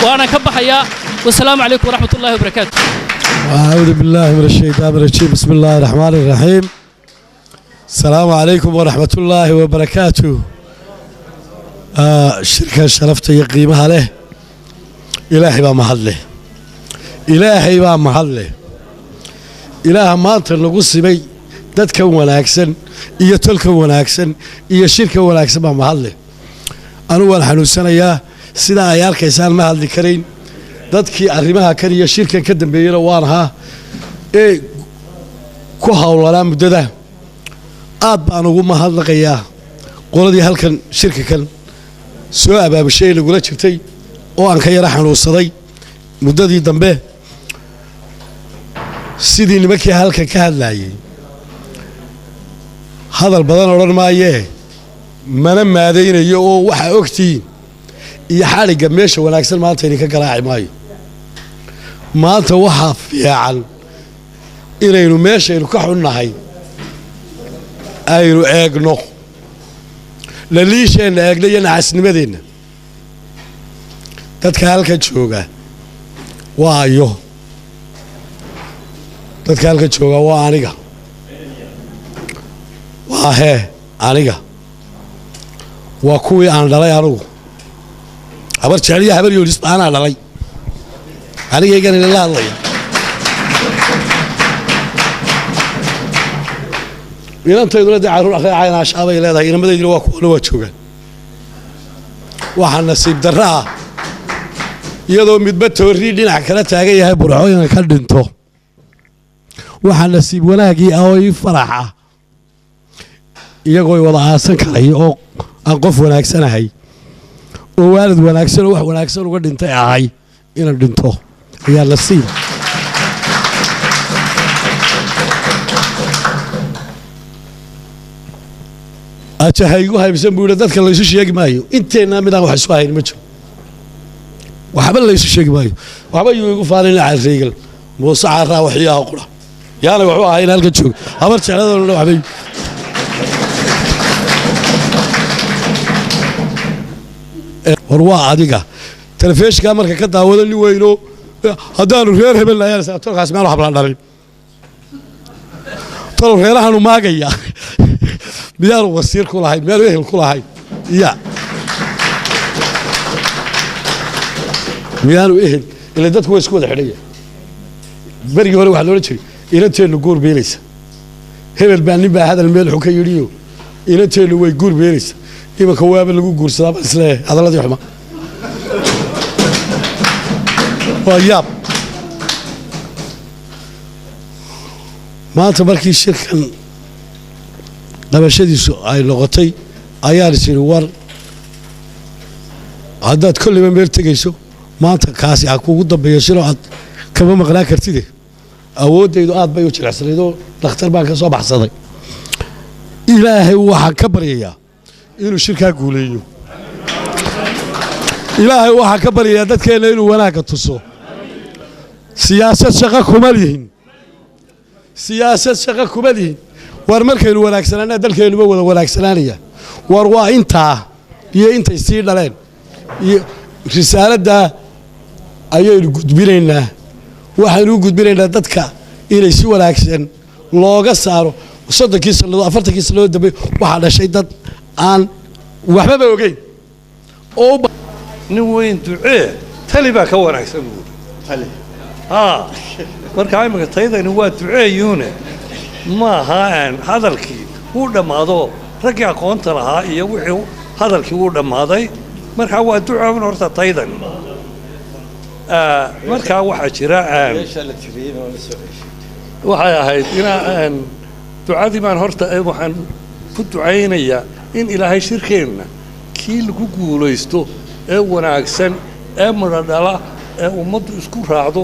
G: waana ka baxayaa wasalaamu calaykum waraxmat ullahi wabarakaatu
H: أعوذ بالله من الشيطان الرجيم بسم الله الرحمن الرحيم السلام عليكم ورحمة الله وبركاته شركة شرفت يقيمها له إلهي با محله إلهي با محله إله ما أنت نقص بي دتك وناكسن إيا تلك وناكسن إيا شركة وناكسن با محله أنا أول حنوسنا يا سيدا عيال كيسان محل ذكرين dadkii arrimaha kaliya shirkan ka dambeeyay waan ahaa ee ku hawlanaa muddada aad baan ugu mahadnaqayaa qoladii halkan shirkan soo abaabushay lagula jirtay oo aan ka yara xanuunsaday muddadii dambe sidii nimankii halkan ka hadlayay hadal badan odhan maayee mana maadaynayo oo waxa ogtiin iyo xaaliga meesha wanaagsan maanta idinka garaaci maayo maanta waxaa fiican inaynu meeshaynu ka xunnahay aynu eegno laliisheenna eegno iyo naxasnimadeenna dadka halka jooga waa ayo dadka halka jooga waa aniga waa hee aniga waa kuwii aan dhalay anugu habar jeceliya habar yoolis baanaa dhalay anigaygan ilala hadlaya inantayduna dee carruur aqeecayna ashaabay leedahay inamadaydina waa kuwana waa joogaan waxaa nasiib darra ah iyadoo midba toorrii dhinac kala taagan yahay burco inaan ka dhinto waxaa nasiib wanaagii ah oo ii farax ah iyagoo wada aasan karay oo aan qof wanaagsanahay oo waalid wanaagsan oo wax wanaagsan uga dhintay ahay inaan dhinto ayaa nasiib ajahaygu haybsan buu yidhi dadka laysu sheegi maayo inteennaa midaan wax isu hayn ma jiro waxba laysu sheegi maayo waxba yuu igu faalin carreegal muuse carraa waxyaha qura yaana waxu ahayn halka jooga habar jecladana waxbay war waa adiga telefishinka marka ka daawado nin weyno haddaanu reer hebel lahayn tolkaas meel habla dhalin tol reerahanu maagaya miyaanu wasiir ku lahayn meel ehel ku lahayn ya miyaanu ehel ila dadku way isku wada xidhaya berigii hore waxaa loola jiray inanteennu guur beelaysa hebel baa nin baa hadal meel xun ka yidhiyo inanteennu way guur beelaysa imanka waaba lagu guursadaa baan isleeyahay hadaladii xuma waa yaab maanta markii shirkan qabashadiisu ay noqotay ayaan is yidhi war haddaad kolliba meel tegayso maanta kaasi ha kuugu dambeeyo shiroo aad kama maqnaan kartide awooddaydu aad bay u jilicsanayd oo dhakhtar baan ka soo baxsaday ilaahay waxaan ka baryayaa inuu shirkaa guuleeyo ilaahay waxaan ka baryayaa dadkeenna inuu wanaagga tuso siyaasad shaqo kuma lihin siyaasad shaqo kuma lihin war markaynu wanaagsanaana dalkeennuba wada wanaagsanaanaya war waa intaa iyo intay sii dhaleen iyo risaaladdaa ayaynu gudbinaynaa waxaynu u gudbinaynaa dadka inay si wanaagsan looga saaro 30 sannadood 40 sannadood dambe waxaa dhashay dad aan waxbaba ogeyn oo
I: nin weyn ducee tali baa ka wanaagsan buuri tali marka imika taydani waa duceeyuune ma aha aan hadalkii uu dhammaado raggii aqoonta lahaa iyo wixii hadalkii uu dhammaaday markaa waa ducaawan horta taydan markaa waxaa jira waxay ahayd inaan ducadii baan horta waxaan ku ducaynayaa in ilaahay shirkeenna kii lagu guulaysto ee wanaagsan ee midho dhala ee ummaddu isku raacdo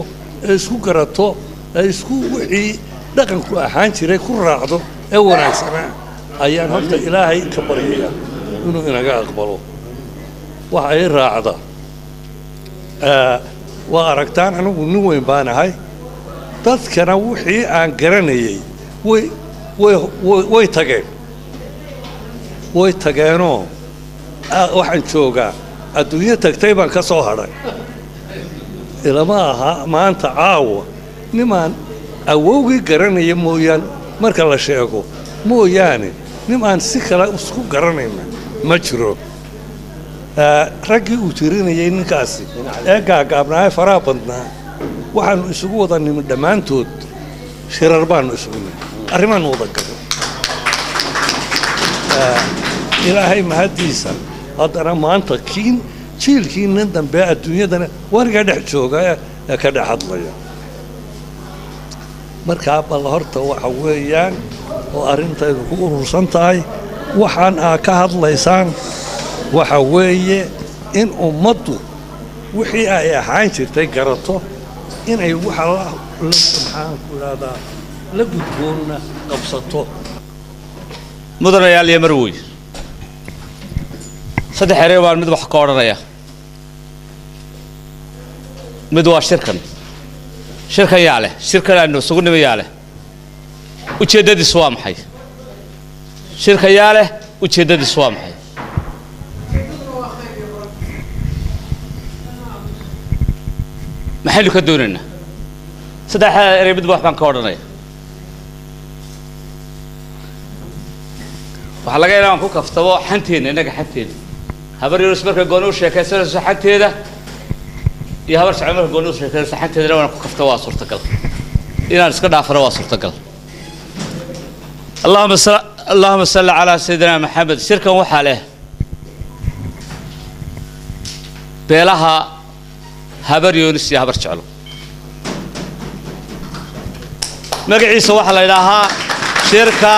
I: ee isku garato ee isku wixii dhaqanku ahaan jiray ku raacdo ee wanaagsanaa ayaan horta ilaahay ka baryayaa inuu inaga aqbalo waxa ay raacda waa aragtaan anigu nin weyn baan ahay dadkana wixii aan garanayay way tageenoo waxaan joogaa adduunyo tagtay baan ka soo hadhay ilama aha maanta caawa nimaan awowgii garanaya mooyaan marka la sheego mooyaane nin aan si kale isku garanayna ma jiro raggii uu tirinayay ninkaasi ee gaagaabnaaye faraha badnaa waxaannu isugu wada nimi dhammaantood shirar baannu isugu nimi arrimaannu wada galo ilaahay mahaddiisa haddana maanta jiilkiinnan dambe adduunyadana wariga dhex jooga ee ka dhex hadlaya markaa bal horta waxa weeyaan oo arrintaydu ku urursan tahay waxaan aa ka hadlaysaan waxa weeye in ummaddu wixii ay ahaan jirtay garato inay waxa maxaanku idhahdaa la gudboonna qabsato
B: mudanayaal iyo marwey saddex erey baan mid wax ka odhanaya mid waa shirkan yaa leh shirkan aynu isugu nimi yaa leh ujeeddadiisu waa maxay shirka yaa leh ujeeddadiisu waa maxay maxaynu ka doonaynaa saddexda erey midba wax baan ka odhanaya waxaa laga yaabaa aan ku kaftabo xanteenna innaga xanteenna habar yunus markay gooni u sheekaysanayso xanteeda iyo habar jacel markay gooni u sheekaysanayso xanteedana waan ku kaftabo waa suurtagal inaan iska dhaafano waa suurtagal allahuma salli calaa sayidina maxamed shirkan waxaa leh beelaha habar yunus iyo habar jeclo magaciisa waxaa la yidhaahaa shirka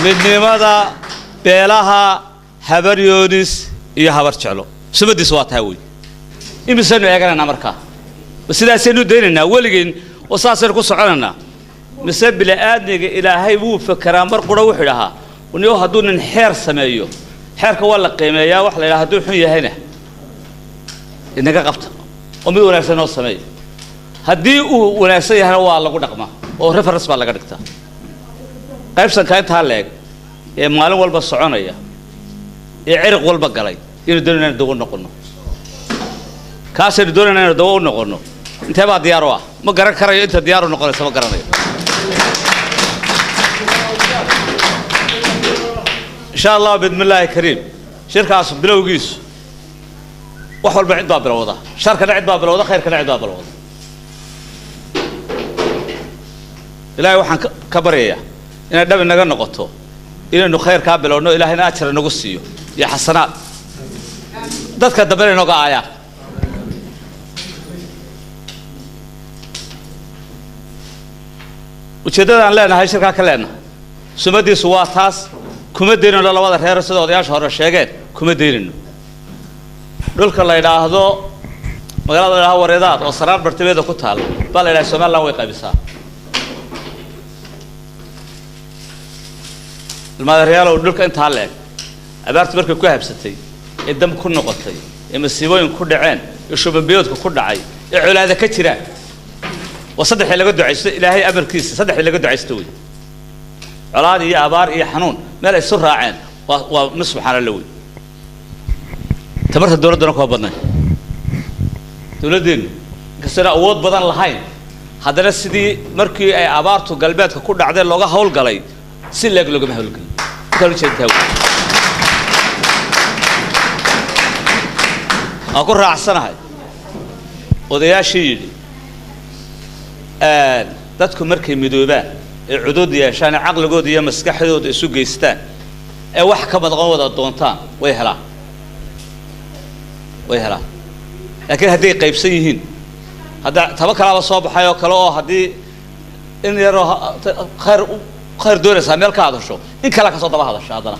B: midnimada beelaha habar yunus iyo habar jeclo sumadiisu waa taa wey imisaynu eeganaynaa markaa ma sidaasaynu daynaynaa weligeen oo saasaynu ku soconaynaa mise bili-aadmiga ilaahay wuu fakeraa mar qura wuxuu idhahaa niyo hadduu nin xeer sameeyo xeerka waa la qiimeeyaa waxa la yidhaha hadduu xun yahayna inaga qabta oo mid wanaagsan noo sameeya haddii uu wanaagsan yahayna waa lagu dhaqmaa oo reference baa laga dhigtaa qaybsanka intaa leeg ee maalin walba soconaya ee ciriq walba galay inaynu doonayna inaynu dawo u noqonno kaasaynu doonayna inaynu dawo u noqonno intee baa diyaar u ah ma garan karayo inta diyaar u noqonaysa ma garanayo insha allah bidmillaahi kariim shirkaas bilowgiisu wax walba cid baa bilowda sharkana cid baa bilowda khayrkana cid baa bilowda ilaahay waxaan ka baryayaa inay dhab inaga noqoto inaynu khayrkaa bilowno ilaahayna ajar inagu siiyo iyo xasanaad dadka dambena inooga aayaan ujeeddada aan leenahay shirkaa ka leenahay sumadiisu waa taas kuma daynayno labada reer sida odayaasha hore sheegeen kuma daynayno dhulka la yidhaahdo magaalada la yidhahdo wareedaad oo saraar bartimeeda ku taal baa la yidhaha somaliland way qaybisaa ilmaadareyaalow dhulka intaa leeg abaartu markay ku habsatay ee dam ku noqotay ee masiibooyin ku dhaceen ee shubanbiyoodka ku dhacay ee colaada ka jiraan waa saddexii laga ducaysto ilaahay amarkiisa saddexii laga ducaysto wey colaad iyo abaar iyo xanuun meel ay isu raaceen waa mis subxaana alla wey tamarta dowladdana kuma badnayn dowladdeennu inkastana awood badan lahayn haddana sidii markii ay abaartu galbeedka ku dhacdeen looga hawlgalay si leeg loogama hawlgelin intaan ujeedtaa wey aan ku raacsanahay odayaashii yidhi dadku markay midoobaan ee cudud yeeshaan ee caqligooda iyo maskaxdooda isu geystaan ee wax ka madqan wada doontaan way helaan ويهلا لكن هدي قيب سيهين هذا تبكر على الصبح حياة كلاه هدي إن يروح خير دور سامي الكادر شو إن كلاك صوت هذا الشيء هذا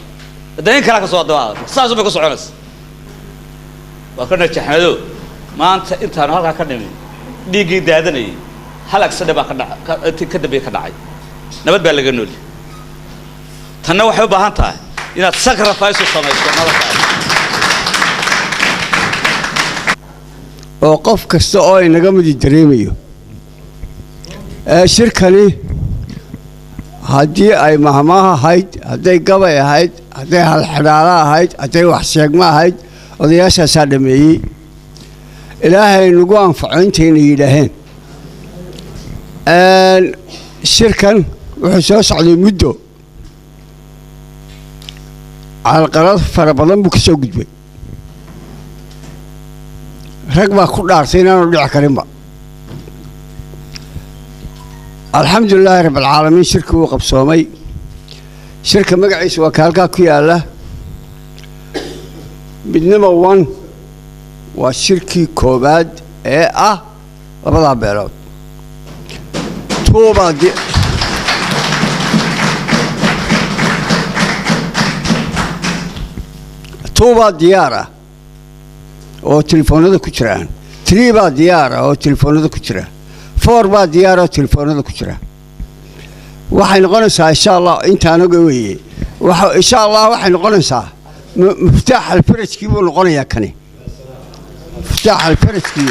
B: ده إن كلاك صوت هذا سازو بيكون سعونس وكنا تحملوا ما أنت أنا هذا كنا ديجي دادني هلاك سدبا كنا كده كدعي نبت بالجنول تنوع حب هانتا إن تسكر فايس الصمت
J: وقف كستوي نجمد الدريميو شركني هدي أي مهما هيد هدي قبي هيد هدي هالحلالة هيد هدي وحشيك ما هيد ودياش سالمي إلهي نقوم فعنتين إلهين الشركة وحساس على مدة على القرار فربنا بكسو قدوي رقبة كل عرسينا ونرجع كريمة الحمد لله رب العالمين شركة وقف صومي شركة مقعيس وكالكا كيالا بالنمو 1 والشركة كوباد لبضع بيرود توبا ديارة oo telefoonada ku jiraan 3 baa diyaar ah oo telefoonada ku jira 4 baa diyaar ah oo telefoonada ku jira waxay noqonaysaa insha Allah intaan oga weeyay waxa insha Allah waxay noqonaysaa miftaax al-farajki buu noqonayaa kani miftaax al-farajki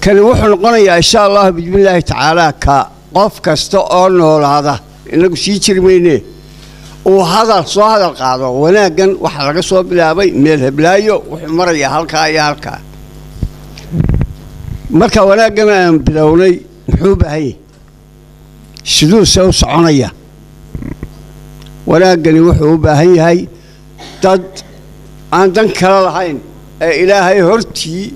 J: kani wuxuu noqonayaa insha Allah bismillaahi tacaala ka qof kasta oo noolaada inagu sii jirmeynee وهذا صهذا القاضي ولكن واحد رقصوا بلا بي ميل هبلايو وحمر يا هالكا يا هالكا مركا ولكن بدوني حوبة هي شدو سو صعنية ولكن وحوبة هي تد عندن كلا الحين إلهي هرتي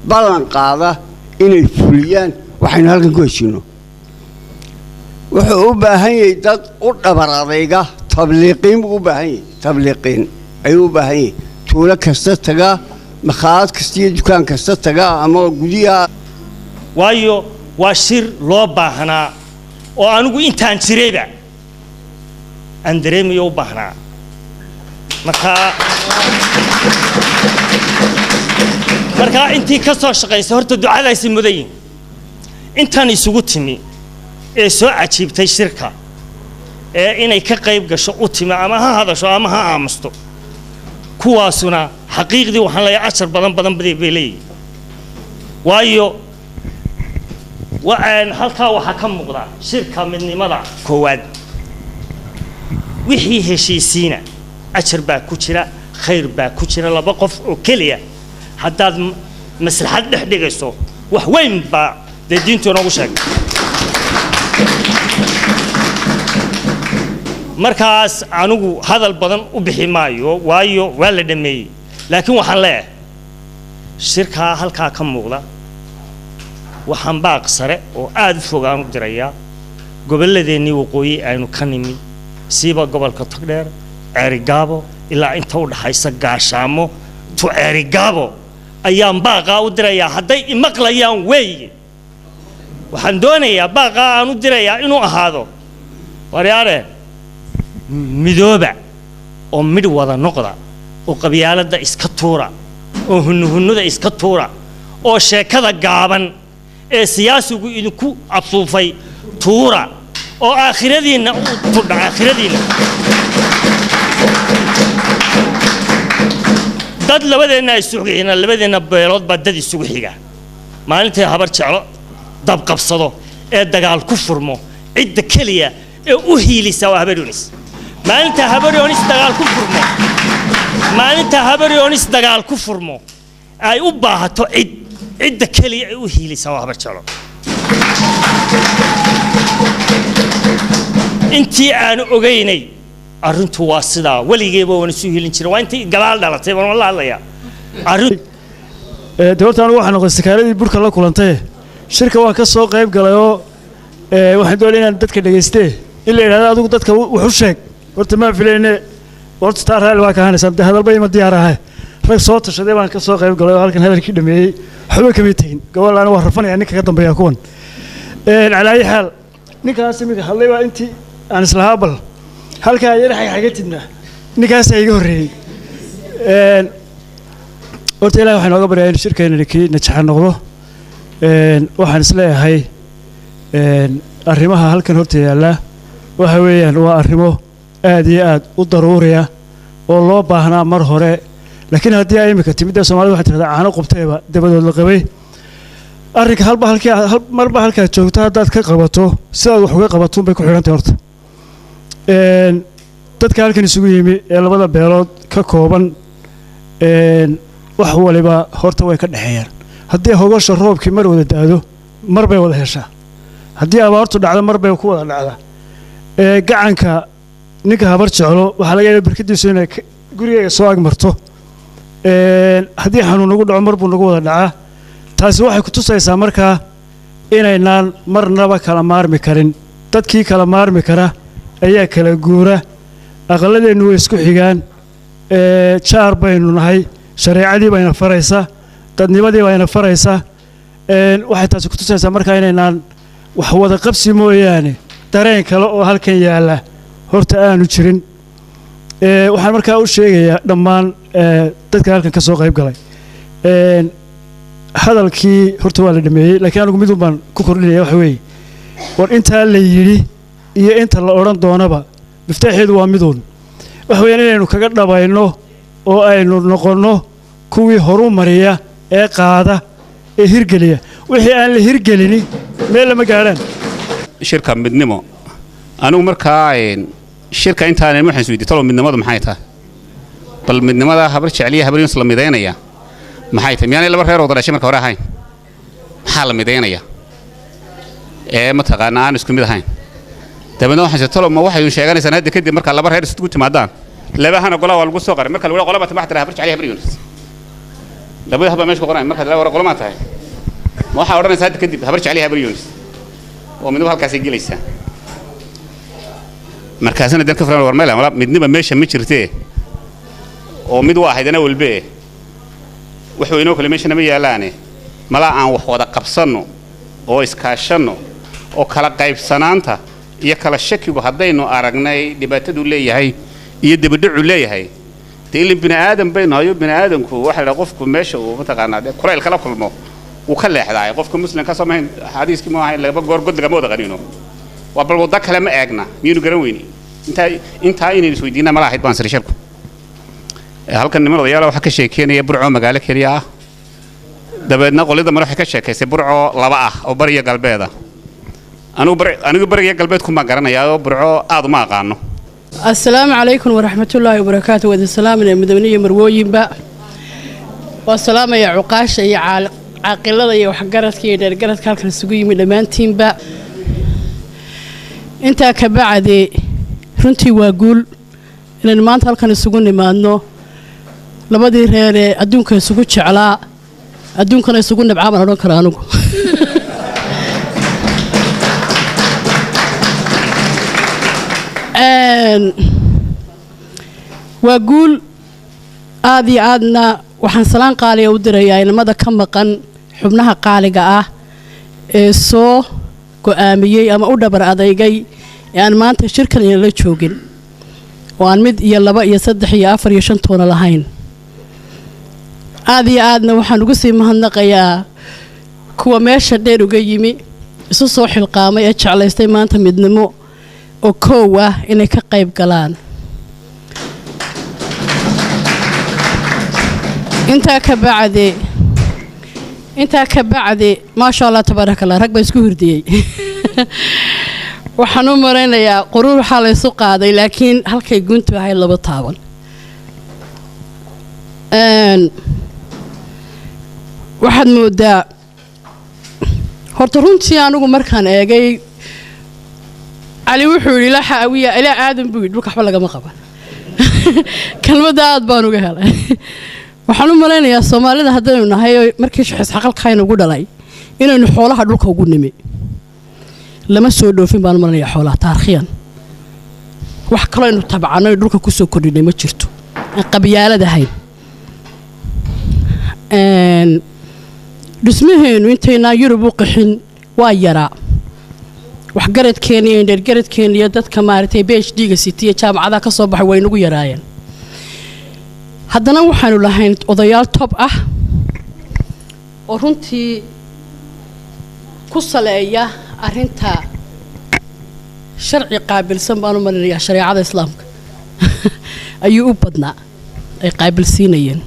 J: بلان قاضي إن الفليان وحين هالكن كويشينو وحوبة هي تد أربعة تبليقين وبهاي تبليقين أيوة بهاي تقول كستة مخاط كستير دكان كستة أما قديها
K: وايو واشير لوبا هنا وأنو إنتان تريبع أندريم يوبا هنا مركا أنتي كسر شقي سهرت الدعاء ليس مدين إنتان يسقطني سو عجيب تشركة inay ka qayb gasho u timi ama ha hadasho ama ha aamusto kuwaasuna xaqiiqdii waxaan leeyahay ashar badan bay leeyihiin waayo waan halka waxa ka muuqda shirka midnimada koowaad wixii heshiisiina ashar baa ku jira khayr baa ku jira laba qof oo kaliya haddaad maslaxad dhex dhigayso wax weyn baa diintu noogu sheegay markaas anugu hadal badan u bixi maayo waayo waa la dhameeyay laakiin waxaan leeyahay shirka halka ka muuqda waxaan baaq sare oo aad u fogaan u diraya gobolladeennii waqooyi aynu ka nimi siiba gobolka Togdheer Ceerigaabo ilaa inta u dhaxaysa Gaashaamo to Ceerigaabo ayaan baaqa u diraya hadday imaqlayaan weey waxaan doonayaa baaqa aan u dirayaa inuu ahaado waryaare midooba oo mid wada noqda oo qabyaalada iska tuura oo hunnuda iska tuura oo sheekada gaaban ee siyaasigu idinku absuufay tuura oo aakhiradiina u tudha aakhiradiina dad labadeena ay suuqiyeen labadeena beelood baa dad isugu xiga maalintii habar jeclo dab qabsado ee dagaal ku furmo cid kaliya ee u hiilisa waa habaruunis maalinta habaruunis dagaal ku furmo ay u baahato cid kaliya ee u hiilisa waa habar jeclo intii aan ogeynay arrintu waa sidaa waligeeba waan soo helin jiray waa intii galaal dhalatay waan la hadlayaa arrin
L: doortaan waxaan noqday sakaaradii burka la kulantay shirka waa ka soo qayb galay oo waxaan doonayaa inaan dadka dhageystay in la yiraahdo adigu dadka wax u sheeg horta ma filayne horta taa raali waa ka hanaysaa dee hadalba ima diyaar ahay rag soo tashaday baan ka soo qayb galay oo halkan hadalkii dhameeyey waxba kama tegin gobollaana waa rafanaya ninka ka dambeeya kuwan calaa ayi xaal ninkaas iminka hadlay baa intii aan islahaa bal halkaa yar xagxagatidna ninkaasaa iga horreeyey horta ilahi waxaan nooga baryaa in shirkeennani kii najaxa noqdo waxaan isleeyahay arrimaha halkan horta yaalla waxa weeyaan waa arrimo aad iyo aad u daruuriya oo loo baahnaa mar hore laakiin haddii ay imika timid ee soomaalida waxay tirahdaa caano qubteeba dabadood la qabay arrinka marba halkaad joogto haddaad ka qabato sidaad wax uga qabatuun bay ku xidhantahay horta dadka halkan isugu yimi ee labada beelood ka kooban wax waliba horta way ka dhexeeyaan haddii hogosha roobkii mar wada daado mar bay wada heshaa haddii abaartu dhacdo mar bay ku wada dhacdaa gacanka ninka habar jeclo waxaa laga yaabaa barkadiisu inay gurigayga soo agmarto haddii xanuun nagu dhaco mar buu nagu wada dhacaa taasi waxay ku tusaysaa markaa inaynaan marnaba kala maarmi karin dadkii kala maarmi kara ayaa kala guura aqalladeennu way isku xigaan jaar baynu nahay shareecadii bayna faraysaa dadnimadii bayna faraysaa waxay taasi ku tusaysaa markaa inaynaan wax wada qabsi mooyaane dareen kale oo halkan yaalla horta aanu jirin waxaan markaa u sheegayaa dhammaan dadka halkan ka soo qayb galay hadalkii horta waa la dhameeyey laakiin anigu midun baan ku kordhinaya waxa weeye war intaa la yidhi iyo inta la odhan doonaba miftaaxeedu waa miduun waxa weeyaan inaynu kaga dhabayno oo aynu noqonno kuwii horu mariya ee qaada ee hirgeliya wixii aan la hirgelini meel lama gaadhaan
M: shirka midnimo anigu markaa shirka intaan waxaan isweydiiyay talo midnimadu maxay tahay bal midnimada habar jeceliya habar yunus la mideynaya maxay tahay miyaanay laba reer wada dhashay marka hore ahayn maxaa la mideynaya ma taqaana aan isku mid ahayn dabeedna waxaan talo ma waxay sheeganaysaa hadda kadib marka laba reer isku timaadaan labahana golaa waa lagu soo qaray marka la qolaba tabaxtay habar jeceliya habar yunus labada haba meesha ku qoran marka la wara qolama tahay ma waxa odhanaysaa hadda kadib habar jeceliya habar yunus oo midnimo halkaas ay gelaysaa markaasna dalka Faransa war meel midnimo meesha ma jirtee oo mid waa haydana walbe wuxuu inoo kale meesha ma yaalaane mala aan wax wada qabsano oo iskaashano oo kala qaybsanaanta iyo kala shakigu hadaynu aragnay dhibaatadu leeyahay iyo dibadhacu leeyahay ilin bini aadam baynayo bini aadamku waxa la qofku meesha uu mataqaanaa kuleel kala kulmo uu ka leexday qofka muslimka sameyn xadiiskii ma ahayn laba goor godga ma wada qaniino waa bal wada kale ma eegna miyuu garan weyni inta inay isweydiina ma lahayd baan sirshirku halkan nimanada yaala waxa ka sheekeynaya burco magaalo kaliya ah dabeedna qolida mar waxa ka sheekaysay burco laba ah oo bariya galbeeda anigu bariya galbeedku ma garanayaa burco aad ma aqaano
N: السلام عليكم ورحمة الله وبركاته وذي السلام يا مدنية مرويين بقى والسلام يا عقاش يا عاقلة يا وحجرتك يا درجتك هالكن السجوي من الأمانتين بقى أنت كبعد رنتي وأقول إن المانت هالكن السجون ما إنه لبدي هير أدونك السجود شعلاء أدونك السجون بعمر هذا كرانوك وأقول آدي عادنا وحن سلام قالي ودريا إن ماذا كم مقن حبناها قالي جاه سو كأمية أما أودبر هذا يجي يعني ما أنت الشركة اللي تشوجن وأن مد يلا بقى يصدق يا أفر يشنطون لهين آدي عادنا وحن قصي مهنقيا كوا ماشى دير وجيمي صوح القامة يتشعل يستيمان أنت مدنمو وكوة إنك قيب قلان انت كبعدي ما شاء الله تبارك الله رقبة يسكوهر دي وحنو مرينا يا قرور حالي سوق هذا لكن هل كي قنتوا هاي اللي بطاول واحد مودا هرترونتي أنا مركان ايجي علي وحوري لا حاوية إلى آدم بيد بك حبل جم قبل كلمة داد بانو جهلا وحنو ملنا يا سومالي هذا إنه هاي مركز حس حقل خاين وجود علي إنه الحوله هدوك وجود نمي لما سودو في بان ملنا يا حوله تاريخيا wax kale inuu tabcano dhulka ku soo kordhinay ma jirto aan qabyaalada ahayn dhismaheenu intayna Yurub u qaxin waa yaraa wax garadkeena iyo dhergaradkeena iyo dadka maartay PhD-ga sitiya jaamacada ka soo baxay way nagu yaraayeen haddana waxaanu lahayn odayaal top ah oo runtii ku saleeya arinta sharci qaabilsan baan u marinayaa shariicada islaamka ayuu u badnaa ay qaabilsiinayeen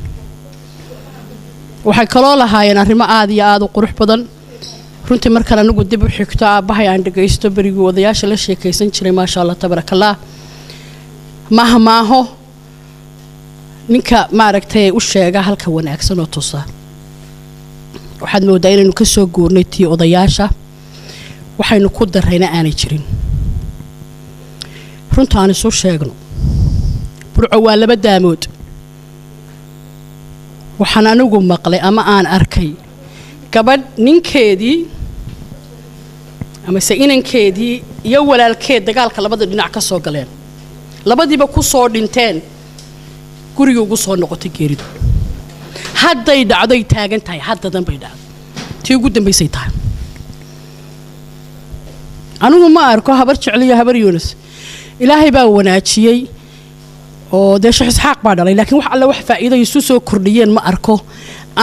N: waxay kaloo lahaayeen arrimo aad iyo aad u qurux badan runtii markaan anigu dib u xigto aabahay aan dhagaysto barigu odayaasha la sheekaysan jiray maasha Allah tabarakallah maaho ninka maaragtay u sheega halka wanaagsan oo tusa waxaad moodaa inaynu ka soo guurnay tii odayaasha waxaynu ku darayna aanay jirin runtaan isu sheegno burco waa laba daamood waxaan anigu maqlay ama aan arkay gabadh ninkeedii ama inankeedii iyo walaalkeed dagaalka labada dhinac ka soo galeen labadiiba ku soo dhinteen guriga ugu soo noqotay geeridu hadday dhacday taagan tahay haddadan bay dhacday tii ugu dambaysay tahay anigu ma arko habar jecliyo habar Yunus ilaahay baa wanaajiyay oo Sheekh Isxaaq baa dhalay laakiin wax alla wax faa'iido isu soo kordhiyeen ma arko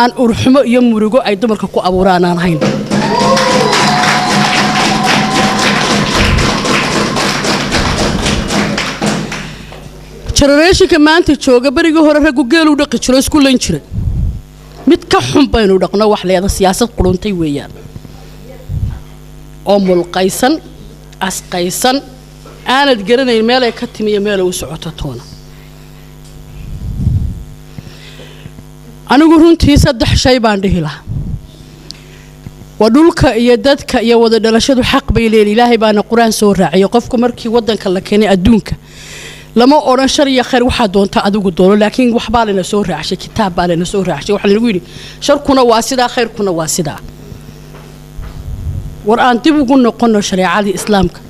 N: aan urxumo iyo murugo ay dumarka ku abuuraan aan hayn generationka maanta jooga bariga hore rag u geel u dhaqi jiro isku leen jiray mid ka xun baynu dhaqno wax leeyahay siyaasad quruntay weeyaan oo mulqaysan asqaysan aanad garanayn meel ay ka timiyo meel ay u socoto toona anigu runtii saddex shay baan dhihi lahaa wadulka iyo dadka iyo wada dhalashadu xaq bay leeyihiin ilaahay baana quraan soo raaciyay qofku markii wadanka la keenay adduunka lama oran shar iyo khayr waxa doonta adigu doono laakiin wax baa lana soo raacshay kitaab baa lana soo raacshay waxa lagu yiri sharkuna waa sida khayrkuna waa sida war aan dib ugu noqono shariicada islaamka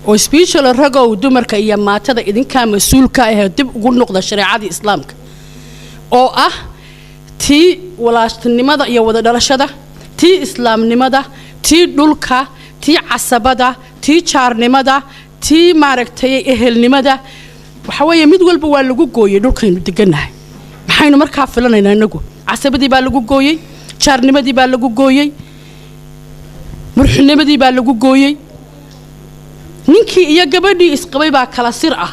N: oo special raga oo dumarka iyo maatada idinka mas'uulka ah dib ugu noqda shariicada islaamka oo ah tii walaashnimada iyo wada dhalashada tii islaamnimada tii dhulka tii casabada tii jaarnimada tii maaragtay ehelnimada waxa weeye mid walba waa lagu gooyay dhulkaynu deganahay maxaynu markaa filanaynaa inagu casabadii baa lagu gooyay jaarnimadii baa lagu gooyay murxinimadii baa lagu gooyay ninkii iyo gabadhii isqabay baa kala sir ah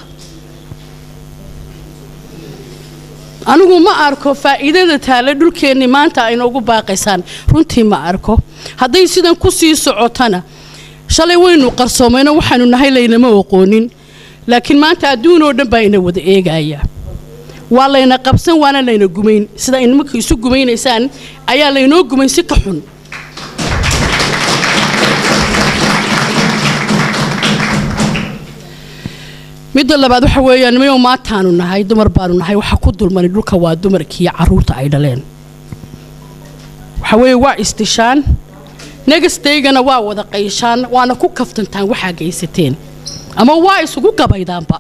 N: anigu ma arko faa'iidada taale dhulkeenni maanta ay noogu baaqaysaan runtii ma arko hadday sidan ku sii socotana shalay waynu qarsoomayno waxaanu nahay laynama aqoonin laakiin maanta adduun oo dhan baa ina wada eegaya waa layna qabsan waana layna gumayn sida in markii isu gumaynaysaan ayaa laynoo gumayn si ka xun midda labaad waxa weeyaan nimayo maataanu nahay dumar baanu nahay waxa ku dulmanay dhulka waa dumarkii caruurta ay dhaleen waxa weeye waa istishaan next day-gana waa wada qayshaan waana ku kaftantaan waxa geysateen ama waa isugu gabaydaanba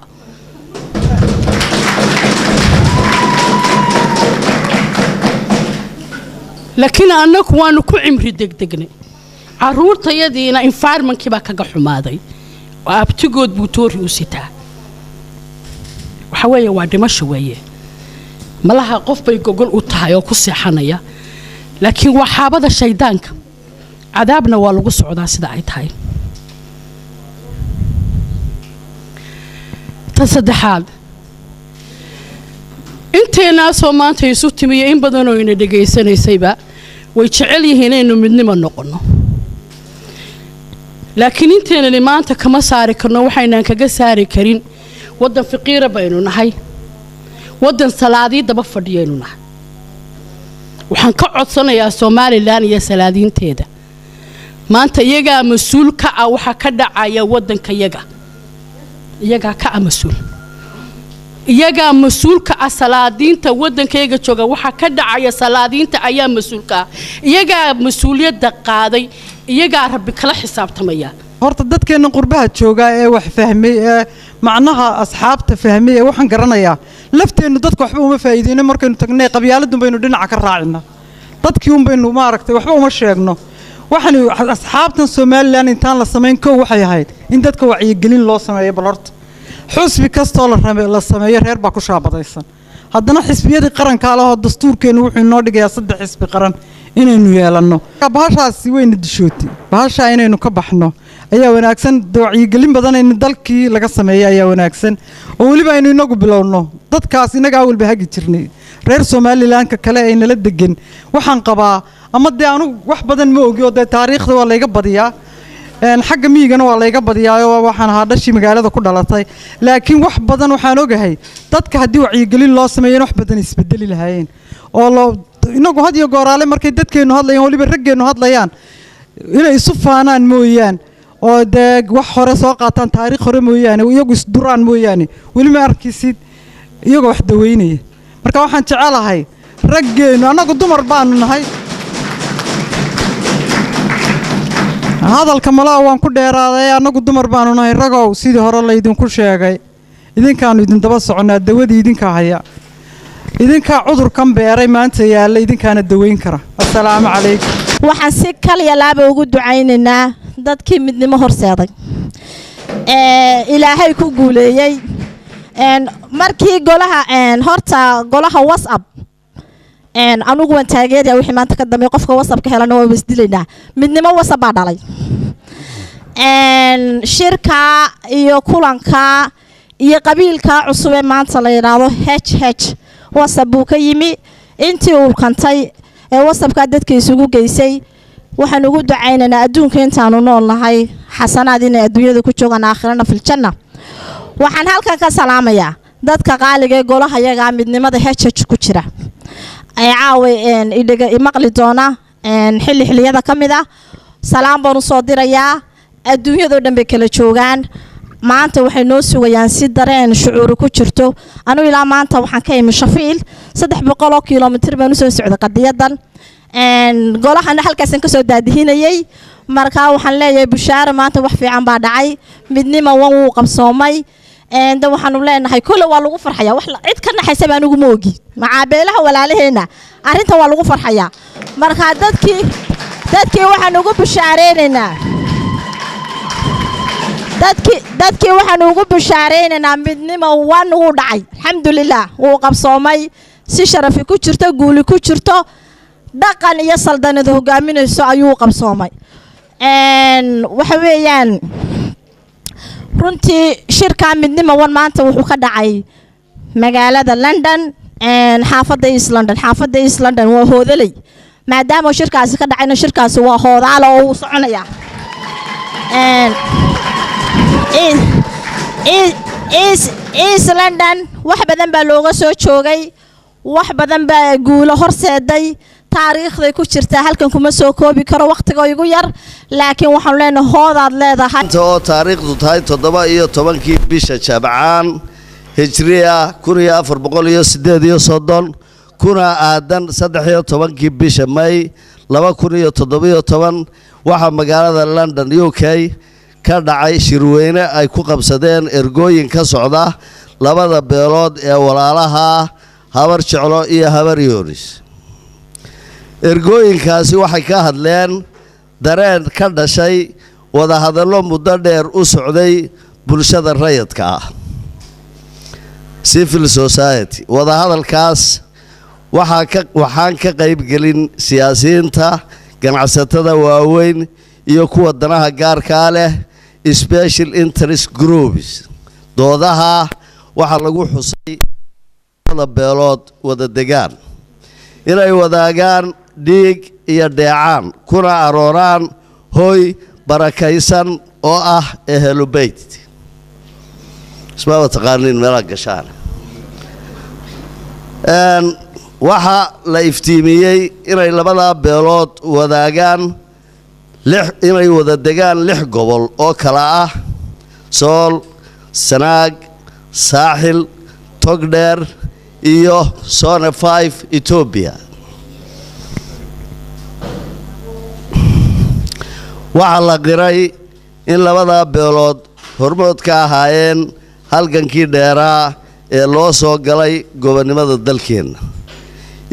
N: laakiin annagu waanu ku cimri degdegnay caruurtayadiina environmentkii baa kaga xumaaday oo abtigood buu toori u sitaa waxa weeye waa dhimasho weeye malaha qof bay gogol u tahay oo ku seexanaya laakiin waa xaabada shaydaanka cadaabna waa lagu socdaa sida ay tahay ta saddexaad inteenaasoo maanta isu timiyo in badanoo ina dhegaysanaysayba way jecel yihiin inaynu midnimo noqonno laakiin inteenani maanta kama saari karno waxaynaan kaga saari karin waddan faqiira baynu nahay waddan salaadii daba fadhiyaynu nahay waxaan ka codsanayaa Soomaaliland iyo salaadiinteeda maanta iyaga mas'uul ka ah waxa ka dhacaya waddanka iyaga ka mas'uul iyaga mas'uul ka ah salaadiinta waddankayga jooga waxa ka dhacaya salaadiinta ayaa mas'uul ka iyaga mas'uuliyadda qaaday iyaga rabbi kala xisaabtamaya
O: horta dadkeena qurbaha jooga ee wax fahmay ee macnaha asxaabta fahmay ee waxaan garanayaa lafteenu dadka waxba uma faa'iideyno markaynu tagnay qabyaaladun baynu dhinaca ka raacina dadkii un baynu maaragtay waxba uma sheegno waxaan asxaabtan Soomaaliland intaan la sameyn koow waxay ahayd in dadka wacyigelin loo sameeyo bal horta xusbi kastoo la sameeyo reer baa ku shaabadaysan haddana xisbiyadii qaranka ah oo dastuurkeenu wuxuu inoo dhigayaa 3 xisbi qaran inaynu yeelanno bahashaasi wayna dishootay bahasha inaynu ka baxno ayaa wanaagsan wacyigelin badan in dalkii laga sameeyo ayaa wanaagsan oo waliba aynu inagu bilowno dadkaas inaga awalba hagi jirnay reer Soomaaliland ka kale ay nala degan waxaan qabaa ama de anu wax badan ma ogi oo de taariikhda waa layga badiyaa xagga miigana waa layga badiyaa oo waxaan ahaa dhashii magaalada ku dhalatay laakiin wax badan waxaan ogahay dadka haddii wacyigelin loo sameeyo wax badan isbedeli lahaayeen oo loo inagu had iyo gooraale markay dadkeenu hadlayaan waliba raggeenu hadlayaan inay isu faanaan mooyaan oo de wax hore soo qaataan taariikh hore mooyaan iyagu isduraan mooyaan wali ma arkisid iyagu wax daweynaya marka waxaan jecelahay raggeenu anagu dumar baanu nahay hadalka malaa waan ku dheeraaday anagu dumar baanu nahay ragow sidii hore la idinku sheegay idinkaanu idin daba soconaa dawadii idinka haya idinka cudurkan beeray maanta yaala idinkaana daweyn kara assalaamu calaykum
P: waxaan si kaliya laaba ugu ducaynaynaa dadkii midnimo horseeday ilaahay ku guuleeyay markii golaha horta golaha WhatsApp anugu waan taageeraya wixii maanta ka dambeeyay qofka WhatsApp ka helana waa isdilaynaa midnimo WhatsApp baa dhalay shirka iyo kulanka iyo qabiilka cusub ee maanta la yiraahdo HH WhatsApp buu ka yimi intii uu kantay ee WhatsApp-ka dadka isugu geysay waxaan ugu ducaynaynaa adduunka intaanu noolnahay xasanaad inay adduunyada ku joogaan aakhirana fil janna waxaan halkan ka salaamayaa dadka qaaliga ee golaha yaga midnimada HH ku jira ay caawi idhaga imaqli doona xilliyada kamid ah salaam baan u soo dirayaa adduunyada dhan bay kala joogaan maanta waxay noo sugayaan si dareen shucuur ku jirto anu ilaa maanta waxaan ka imi Shafiil 300 kilomitir baan u soo socday qadiyadan golahana halkaas ka soo daadihinayay marka waxaan leeyahay bushaara maanta wax fiican baa dhacay midnimo wuu qabsoomay inta waxaan u leenahay kullu waa lagu farxaya wax cid ka naxaysa baan ugu moogi macaabeelaha walaalaheena arinta waa lagu farxaya marka dadkii waxaan ugu bushaareynaa dadkii waxaan ugu bushaareynaa midnimo waan ugu dhacay alxamdulillah wuu qabsoomay si sharafi ku jirto guuli ku jirto dhaqan iyo saldanada hogaaminayso ayuu qabsoomay waxa weeyaan runtii shirka midnimo wan maanta wuxuu ka dhacay magaalada London xaafadda East London waa hoodalay maadaama shirkaasi ka dhacayna shirkaasi waa hoodaalo oo soconaya East London wax badan baa looga soo joogay wax badan baa guulo horseeday taariikhday ku jirta halkan kuma soo koobi karo waqtiga igu yar laakiin waxaan leenahay hoodaad leedahay
D: oo taariikhdu tahay 17 bisha Jabcaan Hijriya 1438 kuna aadan 13 bisha May 2017 waxa magaalada London UK ka dhacay shirweyne ay ku qabsadeen ergooyin ka socda labada beelood ee walaalaha habar jeclo iyo habar yoonis ergooyinkaasi waxay ka hadleen dareen ka dhashay wada hadallo muddo dheer u socday bulshada rayidka ah civil society wada hadalkaas waxaan ka qayb gelin siyaasiyiinta ganacsatada waaweyn iyo kuwa danaha gaarka leh special interest groups doodaha waxa lagu xusay beelood wada degaan inay wadaagaan dhiig iyo dheecaan kuna arooraan hooy barakaysan oo ah ehlu bayt isma taqaanin meel gashaan waxa la iftiimiyay inay labada beelood wadaagaan inay wada degaan 6 gobol oo kala ah Sool Sanaag Saaxil Togdheer iyo Zone 5 Ethiopia waxa la qiray in labadaa beelood hormood ka ahaayeen halgankii dheeraa ee loo soo galay gobonnimada dalkeenna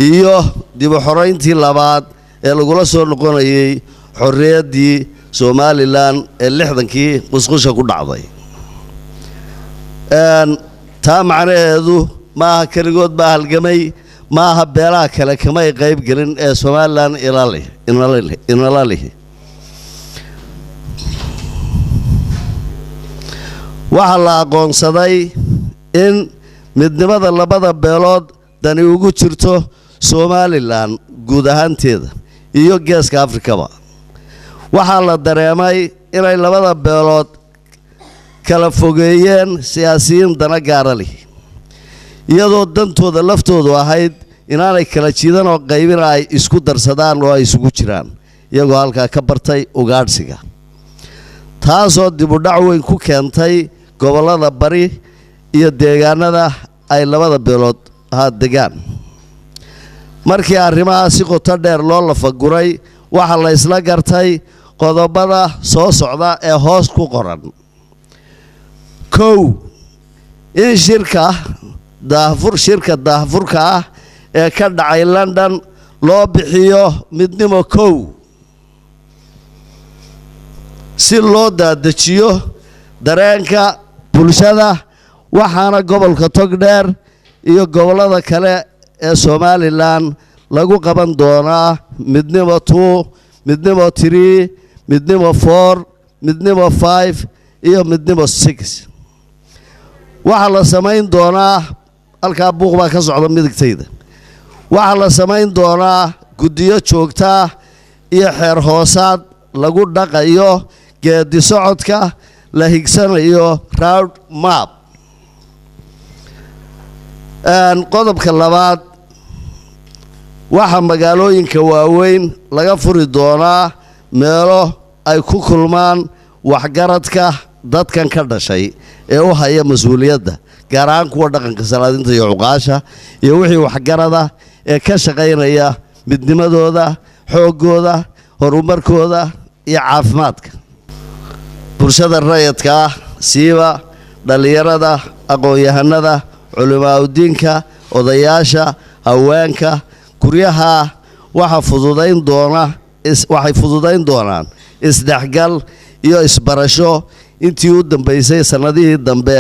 D: iyo dib u xorayntii labaad ee lagula soo noqonayay xorriyaddii somalilan ee 60kii qusqusha ku dhacday taa macnaheedu maaha keligood baa halgamay maaha beelaha kale kamay qayb gelin ee somalilan inala lihi waxaa la aqoonsaday in midnimada labada beelood dani ugu jirto somalilan guud ahaanteeda iyo geeska afrikaba waxaa la dareemay inay labada beelood kala fogeeyeen siyaasiyiin dana gaara leh iyadoo dantooda laftoodu ahayd inaanay kala jiidan oo qaybina ay isku darsadaan oo ay isugu jiraan iyagoo halkaa ka bartay ugaadhsiga taasoo dib u dhac weyn ku keentay gobollada bari iyo deegaanada ay labada beelood degaan markii arrimaha si qoto dheer loo lafaguray waxaa la isla gartay qodobada soo socda ee hoos ku qoran kow in shirka daahfurka ah ee ka dhacay london loo bixiyo midnimo kow si loo daadajiyo dareenka bulshada waxaana gobolka togdheer iyo gobollada kale ee somalilan lagu qaban doonaa midnimo 2 midnimo 3 midnimo 4 midnimo 5 iyo midnimo 6 waxaa la samayn doonaa halkaa buuq baa ka socda midigtayda waxaa la samayn doonaa guddiyo joogtaa iyo xeer hoosaad lagu dhaqayo geedi socodka la higsanayo round map qodobka labaad waxaa magaalooyinka waaweyn laga furi doonaa meelo ay ku kulmaan waxgaradka dadkan ka dhashay ee u haya mas-uuliyadda gaar ahaan kuwa dhaqanka salaadinta iyo cuqaasha iyo wixii waxgarada ee ka shaqaynaya midnimadooda xooggooda horumarkooda iyo caafimaadka bulshada rayadka ah siiba dhallinyarada aqoon-yahanada culimaaudiinka odayaasha haweenka guryaha waxay fududayn doonaan isdhexgal iyo isbarasho intii u dambaysay sannadihii dambe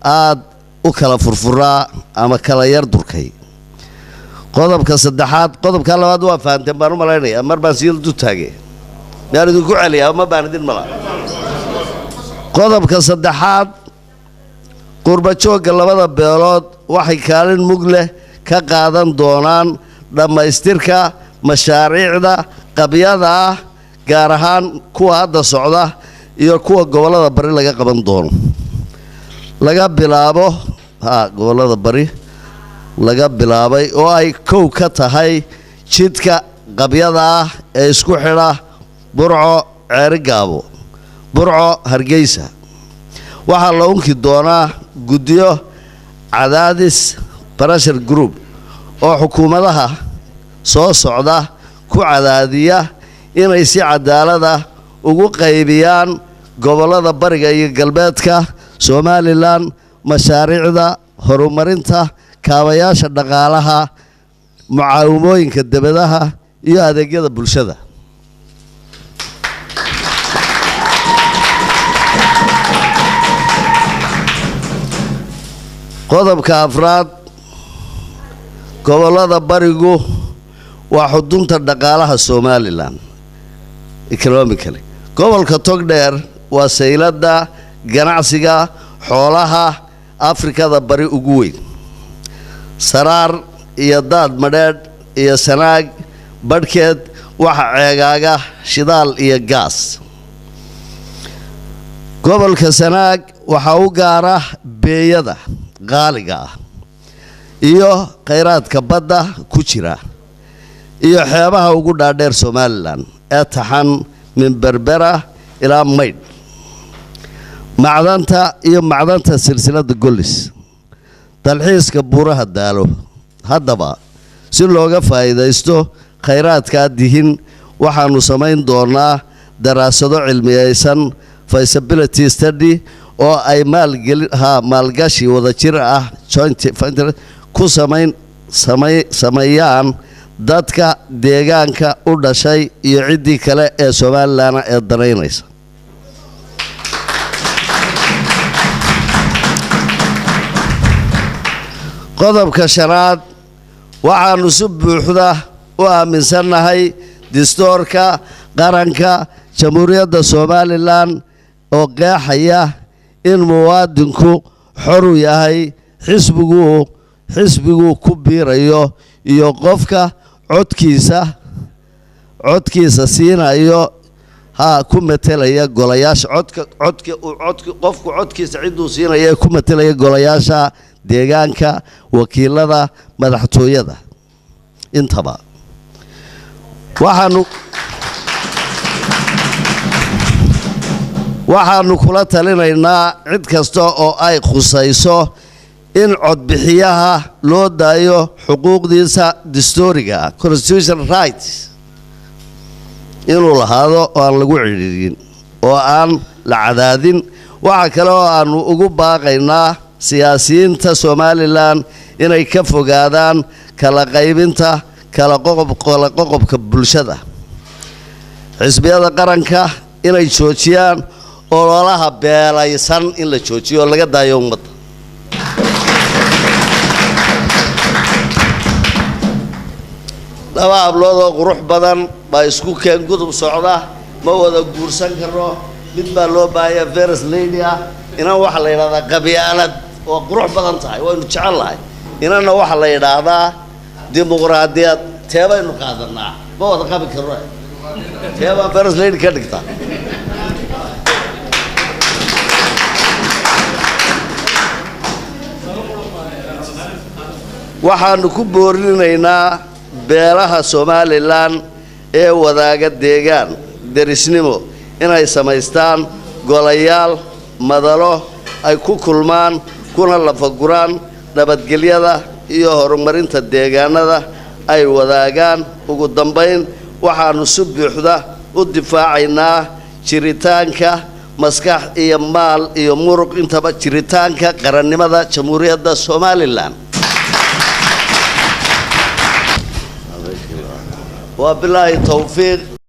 D: aad u kala furfuraa ama kala yar durkay qodobka labaad waa fahanteen baan u malaynayaa mar baan sii du taagay miyaan idinku celiyaa ma baan idin mala qodobka saddexaad qurbajoogga labada beelood waxay kaalin mug leh ka qaadan doonaan dhammaystirka mashaariicda qabyada ah gaar ahaan kuwa hadda socda iyo kuwa gobollada bari laga qaban doono laga bilaabo gobollada bari laga bilaabay oo ay kow ka tahay jidka qabyada ah ee isku xidha burco ceerigaabo burco hargeysa waxaa la unki doonaa guddiyo cadaadis pressure group oo xukuumadaha soo socda ku cadaadiya inay si cadaalada ugu qaybiyaan gobollada bariga iyo galbeedka somalilan mashaariicda horumarinta kaabayaasha dhaqaalaha mucaawimooyinka debadaha iyo adeegyada bulshada qodobka afraad gobollada barigu waa xudunta dhaqaalaha somalilan economically gobolka togdheer waa sayladda ganacsiga xoolaha afrikada bari ugu weyn saraar iyo daad madheedh iyo sanaag badhkeed waxa ceegaaga shidaal iyo gaas gobolka sanaag waxaa u gaara beeyada qaaliga ah iyo khayraadka badda ku jira iyo xeebaha ugu dhaadheer somalilan ee taxan min berbera ilaa maydh macdanta silsiladda gollis dalxiiska buuraha daalo haddaba si looga faa'iidaysto khayraadkaa dihin waxaannu samayn doonaa daraasado cilmiyaysan feasibility study oo ay maalgashi wadajir ah joint venture ku sameeyaan dadka deegaanka u dhashay iyo ciddii kale ee Somaliland ee danaynaysa. qodobka shanaad waxaanu si buuxda u aaminsanahay dastuurka qaranka jamhuuriyadda Somaliland oo qeexaya in muwaadinku xor u yahay xisbigu ku biirayo iyo qofka codkiisa siinayo ku metelaya golayaasha qofku codkiisa ciduu siinaya ku metelaya golayaasha deegaanka wakiilada madaxtooyada intaba waxaanu kula talinaynaa cid kasta oo ay khusayso in codbixiyaha loo daayo xuquuqdiisa dastuuriga constitutional rights inuu lahaado oo aan lagu cidhiidhin oo aan la cadaadin. waxa kale oo aanu ugu baaqaynaa siyaasiyiinta Somaliland inay ka fogaadaan kala qaybinta kala qoqobka bulshada. xisbiyada qaranka inay joojiyaan ololaha beelaysan in la joojiyo laga daayo ummadda. laba hablood oo qurux badan baa isku keen gudub socda ma wada guursan karo mid baa loo baahay first lady ina waxa la yiraahdaa qabyaalad oo qurux badan tahay waynu jecelahay inana waxa la yiraahdaa dimuqraadiyad teebaynu qaadanaa ma wada qabi karo teeba first lady ka dhigta. waxaanu ku boorinaynaa beelaha Somaliland ee wadaaga deegaan derisnimo inay samaystaan golayaal madalo ay ku kulmaan kuna lafaguraan nabadgelyada iyo horumarinta deegaanada ay wadaagaan. ugu dambeyn waxaanu si buuxda u difaacaynaa jiritaanka maskax iyo maal iyo muruq intaba jiritaanka qarannimada jamhuuriyadda Somaliland. وبالله التوفيق.